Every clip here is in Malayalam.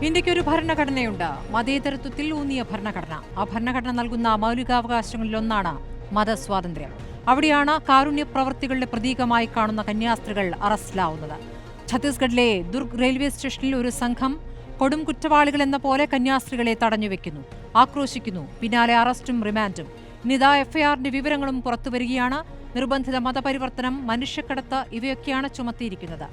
ഇന്ത്യക്ക് ഒരു ഭരണഘടനയുണ്ട്, മതേതരത്വത്തിൽ ഊന്നിയ ഭരണഘടന. ആ ഭരണഘടന നൽകുന്ന മൗലികാവകാശങ്ങളിലൊന്നാണ് മതസ്വാതന്ത്ര്യം. അവിടെയാണ് കാരുണ്യ പ്രവൃത്തികളുടെ പ്രതീകമായി കാണുന്ന കന്യാസ്ത്രീകൾ അറസ്റ്റിലാവുന്നത്. ഛത്തീസ്ഗഡിലെ ദുർഗ് റെയിൽവേ സ്റ്റേഷനിൽ ഒരു സംഘം കൊടും കുറ്റവാളികൾ എന്ന പോലെ കന്യാസ്ത്രീകളെ തടഞ്ഞുവെക്കുന്നു, ആക്രോശിക്കുന്നു. പിന്നാലെ അറസ്റ്റും റിമാൻഡും. ഇനിതാ എഫ്ഐആറിന്റെ വിവരങ്ങളും പുറത്തുവരികയാണ്. നിർബന്ധിത മതപരിവർത്തനം, മനുഷ്യക്കടത്ത് ഇവയൊക്കെയാണ് ചുമത്തിയിരിക്കുന്നത്.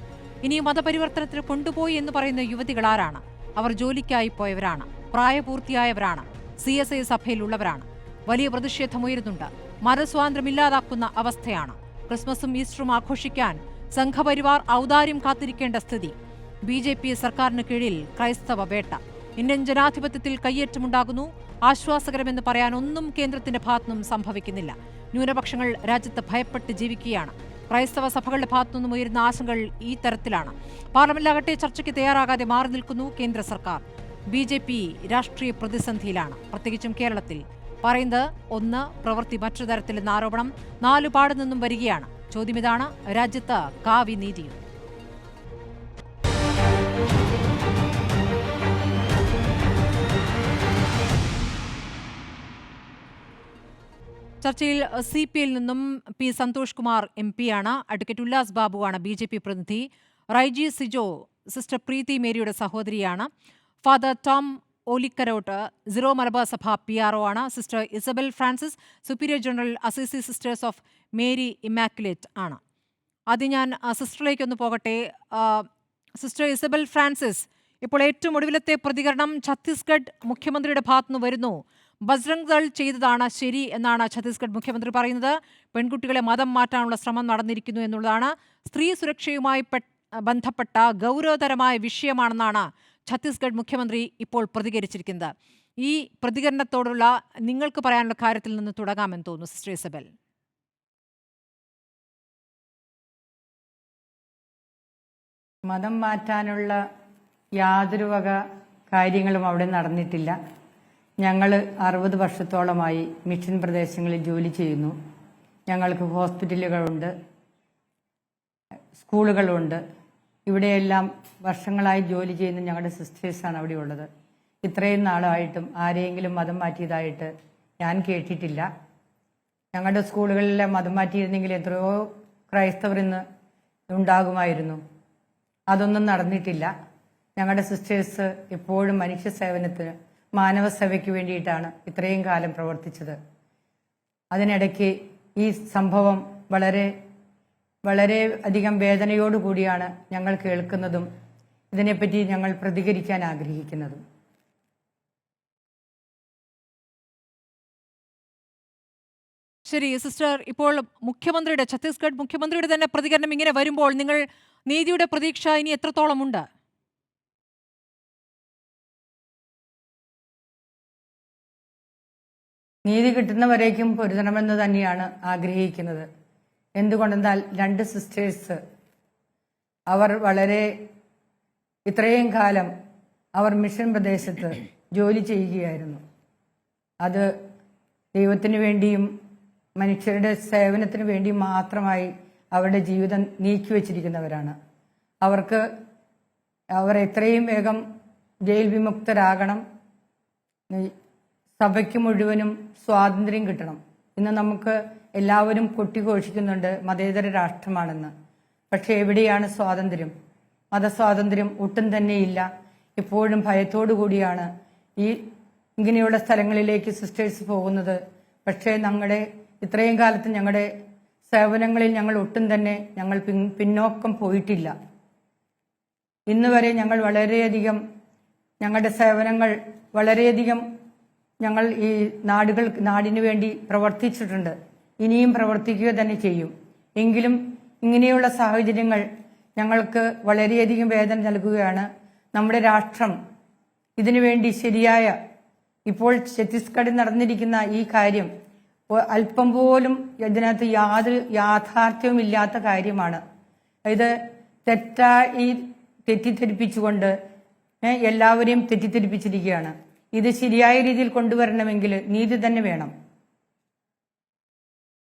ഇനി മതപരിവർത്തനത്തിന് കൊണ്ടുപോയി എന്ന് പറയുന്ന യുവതികൾ ആരാണ്? അവർ ജോലിക്കായി പോയവരാണ്, പ്രായപൂർത്തിയായവരാണ്, CSI സഭയിലുള്ളവരാണ്. വലിയ പ്രതിഷേധമുയരുന്നുണ്ട്. മതസ്വാതന്ത്ര്യം ഇല്ലാതാക്കുന്ന അവസ്ഥയാണ്. ക്രിസ്മസും ഈസ്റ്ററും ആഘോഷിക്കാൻ സംഘപരിവാർ ഔദാര്യം കാത്തിരിക്കേണ്ട സ്ഥിതി. BJP സർക്കാരിന് കീഴിൽ ക്രൈസ്തവ വേട്ട. ഇന്ത്യൻ ജനാധിപത്യത്തിൽ കയ്യേറ്റമുണ്ടാകുന്നു. ആശ്വാസകരമെന്ന് പറയാൻ ഒന്നും കേന്ദ്രത്തിന്റെ ഭാഗത്തുനിന്നും സംഭവിക്കുന്നില്ല. ന്യൂനപക്ഷങ്ങൾ രാജ്യത്ത് ഭയപ്പെട്ട് ജീവിക്കുകയാണ്. ക്രൈസ്തവ സഭകളുടെ ഭാഗത്തുനിന്നും ഉയരുന്ന ആശങ്കകൾ ഈ തരത്തിലാണ്. പാർലമെന്റിലാകട്ടെ ചർച്ചയ്ക്ക് തയ്യാറാകാതെ മാറി നിൽക്കുന്നു കേന്ദ്ര സർക്കാർ. BJP രാഷ്ട്രീയ പ്രതിസന്ധിയിലാണ്, പ്രത്യേകിച്ചും കേരളത്തിൽ. പറയുന്നത് ഒന്ന്, പ്രവൃത്തി മറ്റൊരു തരത്തിലെന്ന ആരോപണം നാലുപാട് നിന്നും വരികയാണ്. ചോദ്യം ഇതാണ്: രാജ്യത്ത് കാവി നീതിയും. ചർച്ചയിൽ CPIയിൽ നിന്നും P. സന്തോഷ് കുമാർ MP ആണ്. അഡ്വക്കേറ്റ് ഉല്ലാസ് ബാബുവാണ് BJP പ്രതിനിധി. റൈജി സിജോ സിസ്റ്റർ പ്രീതി മേരിയുടെ സഹോദരിയാണ്. Father Tom Olikkarottu Syro Malabar സഭ PRO ആണ്. Sister Isabel Francis superior general Assisi sisters of Mary immaculate ആണ്. ആദ്യം ഞാൻ സിസ്റ്ററിലേക്കൊന്ന് പോകട്ടെ. സിസ്റ്റർ ഇസബൽ ഫ്രാൻസിസ്, ഇപ്പോൾ ഏറ്റവും ഒടുവിലത്തെ പ്രതികരണം ഛത്തീസ്ഗഡ് മുഖ്യമന്ത്രിയുടെ ഭാഗത്തുനിന്ന് വരുന്നു. ബജ്രംഗ് ദൾ ചെയ്തതാണ് ശരി എന്നാണ് ഛത്തീസ്ഗഡ് മുഖ്യമന്ത്രി പറയുന്നത്. പെൺകുട്ടികളെ മതം മാറ്റാനുള്ള ശ്രമം നടന്നിരിക്കുന്നു എന്നുള്ളതാണ്. സ്ത്രീ സുരക്ഷയുമായി ബന്ധപ്പെട്ട ഗൗരവതരമായ വിഷയമാണെന്നാണ് ഛത്തീസ്ഗഡ് മുഖ്യമന്ത്രി ഇപ്പോൾ പ്രതികരിച്ചിരിക്കുന്നത്. ഈ പ്രതികരണത്തോടുള്ള നിങ്ങൾക്ക് പറയാനുള്ള കാര്യത്തിൽ നിന്ന് തുടങ്ങാമെന്ന് തോന്നുന്നു സിസ്റ്റർ ഇസബൽ. മതം മാറ്റാനുള്ള യാതൊരു വക കാര്യങ്ങളും അവിടെ നടന്നിട്ടില്ല. ഞങ്ങൾ 60 വർഷത്തോളമായി മിഷൻ പ്രദേശങ്ങളിൽ ജോലി ചെയ്യുന്നു. ഞങ്ങൾക്ക് ഹോസ്പിറ്റലുകളുണ്ട്, സ്കൂളുകളുണ്ട്. ഇവിടെയെല്ലാം വർഷങ്ങളായി ജോലി ചെയ്യുന്ന ഞങ്ങളുടെ സിസ്റ്റേഴ്സാണ് അവിടെ ഉള്ളത്. ഇത്രയും നാളായിട്ടും ആരെയെങ്കിലും മതം മാറ്റിയതായിട്ട് ഞാൻ കേട്ടിട്ടില്ല. ഞങ്ങളുടെ സ്കൂളുകളിലെ മതം മാറ്റിയിരുന്നെങ്കിൽ എത്രയോ ക്രൈസ്തവർ ഇന്ന് ഉണ്ടാകുമായിരുന്നു. അതൊന്നും നടന്നിട്ടില്ല. ഞങ്ങളുടെ സിസ്റ്റേഴ്സ് എപ്പോഴും മനുഷ്യ സേവനത്തിന്, മാനവ സേവയ്ക്ക് വേണ്ടിയിട്ടാണ് ഇത്രയും കാലം പ്രവർത്തിച്ചത്. അതിനിടയ്ക്ക് ഈ സംഭവം വളരെ വളരെ അധികം വേദനയോടുകൂടിയാണ് ഞങ്ങൾ കേൾക്കുന്നതും ഇതിനെപ്പറ്റി ഞങ്ങൾ പ്രതികരിക്കാൻ ആഗ്രഹിക്കുന്നതും. ശരി സിസ്റ്റർ, ഇപ്പോൾ ഛത്തീസ്ഗഡ് മുഖ്യമന്ത്രിയുടെ തന്നെ പ്രതികരണം ഇങ്ങനെ വരുമ്പോൾ നിങ്ങൾ നീതിയുടെ പ്രതീക്ഷ ഇനി എത്രത്തോളമുണ്ട്? നീതി കിട്ടുന്നവരേക്കും പൊരുതണമെന്ന് തന്നെയാണ് ആഗ്രഹിക്കുന്നത്. എന്തുകൊണ്ടെന്നാൽ 2 സിസ്റ്റേഴ്സ് അവർ ഇത്രയും കാലം അവർ മിഷൻ പ്രദേശത്ത് ജോലി ചെയ്യുകയായിരുന്നു. അത് ദൈവത്തിന് വേണ്ടിയും മനുഷ്യരുടെ സേവനത്തിന് വേണ്ടിയും മാത്രമായി അവരുടെ ജീവിതം നീക്കിവെച്ചിരിക്കുന്നവരാണ്. അവർ എത്രയും വേഗം ജയിൽ വിമുക്തരാകണം. സഭയ്ക്ക് മുഴുവനും സ്വാതന്ത്ര്യം കിട്ടണം. ഇന്ന് നമുക്ക് എല്ലാവരും കൊട്ടിഘോഷിക്കുന്നുണ്ട് മതേതര രാഷ്ട്രമാണെന്ന്. പക്ഷെ എവിടെയാണ് സ്വാതന്ത്ര്യം? മതസ്വാതന്ത്ര്യം ഒട്ടും തന്നെയില്ല. ഇപ്പോഴും ഭയത്തോടു കൂടിയാണ് ഇങ്ങനെയുള്ള സ്ഥലങ്ങളിലേക്ക് സിസ്റ്റേഴ്സ് പോകുന്നത്. പക്ഷേ ഇത്രയും കാലത്ത് ഞങ്ങളുടെ സേവനങ്ങളിൽ ഞങ്ങൾ ഒട്ടും തന്നെ പിന്നോക്കം പോയിട്ടില്ല. ഇന്ന് വരെ ഞങ്ങൾ ഞങ്ങളുടെ സേവനങ്ങൾ വളരെയധികം ഞങ്ങൾ ഈ നാടിനു വേണ്ടി പ്രവർത്തിച്ചിട്ടുണ്ട്. ഇനിയും പ്രവർത്തിക്കുക തന്നെ ചെയ്യും. എങ്കിലും ഇങ്ങനെയുള്ള സാഹചര്യങ്ങൾ ഞങ്ങൾക്ക് വളരെയധികം വേദന നൽകുകയാണ്. നമ്മുടെ രാഷ്ട്രം ഇതിനുവേണ്ടി ഇപ്പോൾ ഛത്തീസ്ഗഡിൽ നടന്നിരിക്കുന്ന ഈ കാര്യം അല്പം പോലും ഇതിനകത്ത് യാതൊരു യാഥാർത്ഥ്യവും ഇല്ലാത്ത കാര്യമാണ്. ഇത് തെറ്റായി തെറ്റിദ്ധരിപ്പിച്ചുകൊണ്ട് എല്ലാവരെയും തെറ്റിദ്ധരിപ്പിച്ചിരിക്കുകയാണ്. ഇത് ശരിയായ രീതിയിൽ കൊണ്ടുവരണമെങ്കിൽ നീതി തന്നെ വേണം.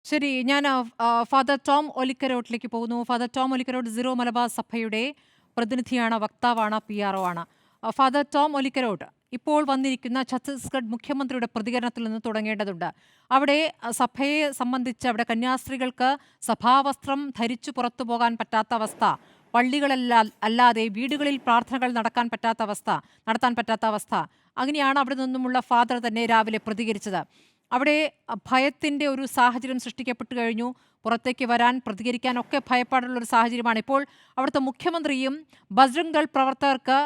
ശരി, ഞാൻ ഫാദർ ടോം ഒലിക്കരോട്ടിലേക്ക് പോകുന്നു. Father Tom Olikkarott Syro Malabar സഭയുടെ പ്രതിനിധിയാണ്, വക്താവാണ്, PRO ആണ്. ഫാദർ ടോം ഒലിക്കലോട്ട്, ഇപ്പോൾ വന്നിരിക്കുന്ന ഛത്തീസ്ഗഡ് മുഖ്യമന്ത്രിയുടെ പ്രതികരണത്തിൽ നിന്ന് തുടങ്ങേണ്ടതുണ്ട്. അവിടെ സഭയെ സംബന്ധിച്ച് അവിടെ കന്യാസ്ത്രീകൾക്ക് സഭാവസ്ത്രം ധരിച്ചു പുറത്തു പോകാൻ പറ്റാത്ത അവസ്ഥ, അല്ലാതെ വീടുകളിൽ പ്രാർത്ഥനകൾ നടത്താൻ പറ്റാത്ത അവസ്ഥ, അങ്ങനെയാണ് അവിടെ നിന്നുമുള്ള ഫാദർ തന്നെ രാവിലെ പ്രതികരിച്ചത്. അവിടെ ഭയത്തിൻ്റെ ഒരു സാഹചര്യം സൃഷ്ടിക്കപ്പെട്ടു കഴിഞ്ഞു. പുറത്തേക്ക് വരാൻ, പ്രതികരിക്കാനൊക്കെ ഭയപ്പാടുള്ള ഒരു സാഹചര്യമാണ്. ഇപ്പോൾ അവിടുത്തെ മുഖ്യമന്ത്രിയും ബജ്രംഗ് ദൾ പ്രവർത്തകർക്ക്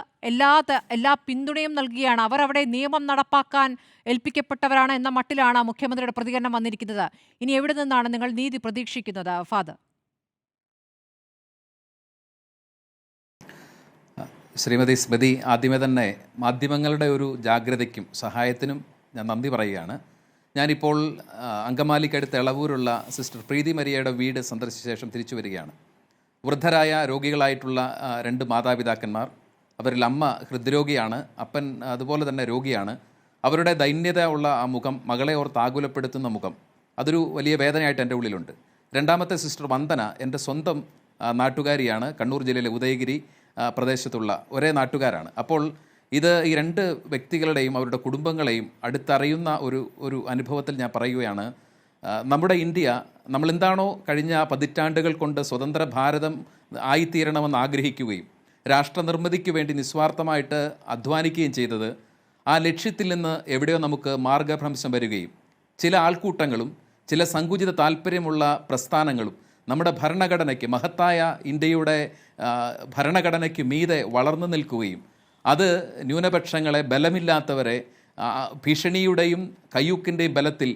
എല്ലാ പിന്തുണയും നൽകുകയാണ്. അവർ അവിടെ നിയമം നടപ്പാക്കാൻ ഏൽപ്പിക്കപ്പെട്ടവരാണ് എന്ന മട്ടിലാണ് മുഖ്യമന്ത്രിയുടെ പ്രതികരണം വന്നിരിക്കുന്നത്. ഇനി എവിടെ നിന്നാണ് നിങ്ങൾ നീതി പ്രതീക്ഷിക്കുന്നത് ഫാദർ? ശ്രീമതി സ്മൃതി, ആദ്യമേ തന്നെ മാധ്യമങ്ങളുടെ ഒരു ജാഗ്രതയ്ക്കും സഹായത്തിനും ഞാൻ നന്ദി പറയുകയാണ്. ഞാനിപ്പോൾ അങ്കമാലിക്കടുത്ത് എളവൂരുള്ള സിസ്റ്റർ പ്രീതി മരിയയുടെ വീട് സന്ദർശിച്ച ശേഷം തിരിച്ചു വരികയാണ്. വൃദ്ധരായ രോഗികളായിട്ടുള്ള 2 മാതാപിതാക്കന്മാർ, അവരിൽ അമ്മ ഹൃദ്രോഗിയാണ്, അപ്പൻ അതുപോലെ തന്നെ രോഗിയാണ്. അവരുടെ ദൈന്യത ഉള്ള ആ മുഖം, മകളെ ഓർത്ത് ആകുലപ്പെടുത്തുന്ന മുഖം, അതൊരു വലിയ വേദനയായിട്ട് എൻ്റെ ഉള്ളിലുണ്ട്. രണ്ടാമത്തെ സിസ്റ്റർ വന്ദന എൻ്റെ സ്വന്തം നാട്ടുകാരിയാണ്. കണ്ണൂർ ജില്ലയിലെ ഉദയഗിരി പ്രദേശത്തുള്ള ഒരേ നാട്ടുകാരാണ്. അപ്പോൾ ഇത് ഈ 2 വ്യക്തികളുടെയും അവരുടെ കുടുംബങ്ങളെയും അടുത്തറിയുന്ന ഒരു അനുഭവത്തിൽ ഞാൻ പറയുകയാണ്. നമ്മുടെ ഇന്ത്യ, നമ്മളെന്താണോ കഴിഞ്ഞ പതിറ്റാണ്ടുകൾ കൊണ്ട് സ്വതന്ത്ര ഭാരതം ആയിത്തീരണമെന്ന് ആഗ്രഹിക്കുകയും രാഷ്ട്രനിർമ്മിതിക്ക് വേണ്ടി നിസ്വാർത്ഥമായിട്ട് അധ്വാനിക്കുകയും ചെയ്തത്, ആ ലക്ഷ്യത്തിൽ നിന്ന് എവിടെയോ നമുക്ക് മാർഗഭ്രംശം വരികയും ചില ആൾക്കൂട്ടങ്ങളും ചില സങ്കുചിത താല്പര്യമുള്ള പ്രസ്ഥാനങ്ങളും നമ്മുടെ ഭരണഘടനയ്ക്ക്, മഹത്തായ ഇന്ത്യയുടെ ഭരണഘടനയ്ക്ക് മീതെ വളർന്നു നിൽക്കുകയും അത് ന്യൂനപക്ഷങ്ങളെ, ബലമില്ലാത്തവരെ ഭീഷണിയുടെയും കയ്യൂക്കിൻ്റെയും ബലത്തിൽ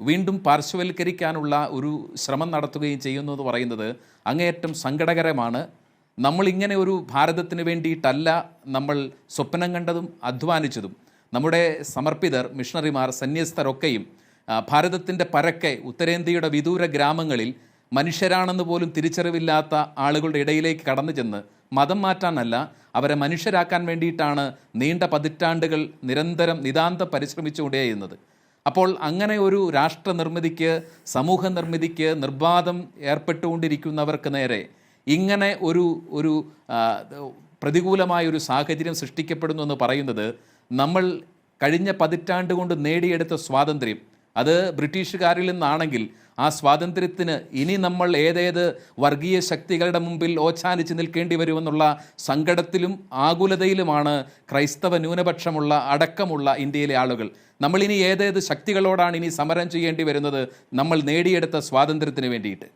വീണ്ടും പാർശ്വവൽക്കരിക്കാനുള്ള ഒരു ശ്രമം നടത്തുകയും ചെയ്യുന്നു എന്ന് പറയുന്നത് അങ്ങേയറ്റം സങ്കടകരമാണ്. നമ്മളിങ്ങനെ ഒരു ഭാരതത്തിന് വേണ്ടിയിട്ടല്ല നമ്മൾ സ്വപ്നം കണ്ടതും അധ്വാനിച്ചതും. നമ്മുടെ സമർപ്പിതർ, മിഷണറിമാർ, സന്യസ്തരൊക്കെയും ഭാരതത്തിൻ്റെ പരക്കെ ഉത്തരേന്ത്യയുടെ വിദൂര ഗ്രാമങ്ങളിൽ മനുഷ്യരാണെന്ന് പോലും തിരിച്ചറിവില്ലാത്ത ആളുകളുടെ ഇടയിലേക്ക് കടന്നു ചെന്ന് മതം മാറ്റാനല്ല, അവരെ മനുഷ്യരാക്കാൻ വേണ്ടിയിട്ടാണ് നീണ്ട പതിറ്റാണ്ടുകൾ നിരന്തരം നിതാന്തം പരിശ്രമിച്ചുകൊണ്ടേയിരുന്നത്. അപ്പോൾ അങ്ങനെ ഒരു രാഷ്ട്ര നിർമ്മിതിക്ക്, സമൂഹ നിർമ്മിതിക്ക് നിർബാധം ഏർപ്പെട്ടുകൊണ്ടിരിക്കുന്നവർക്ക് നേരെ ഇങ്ങനെ ഒരു പ്രതികൂലമായ ഒരു സാഹചര്യം സൃഷ്ടിക്കപ്പെടുന്നു എന്ന് പറയുന്നത്, നമ്മൾ കഴിഞ്ഞ പതിറ്റാണ്ട് കൊണ്ട് നേടിയെടുത്ത സ്വാതന്ത്ര്യം, അത് ബ്രിട്ടീഷുകാരിൽ നിന്നാണെങ്കിൽ ആ സ്വാതന്ത്ര്യത്തിന് ഇനി നമ്മൾ ഏതേത് വർഗീയ ശക്തികളുടെ മുമ്പിൽ ഓച്ചാനിച്ച് നിൽക്കേണ്ടി വരുമെന്നുള്ള സങ്കടത്തിലും ആകുലതയിലുമാണ് ക്രൈസ്തവ ന്യൂനപക്ഷമുള്ള അടക്കമുള്ള ഇന്ത്യയിലെ ആളുകൾ. നമ്മളിനി ഏതേത് ശക്തികളോടാണ് ഇനി സമരം ചെയ്യേണ്ടി വരുന്നത് നമ്മൾ നേടിയെടുത്ത സ്വാതന്ത്ര്യത്തിന് വേണ്ടിയിട്ട്?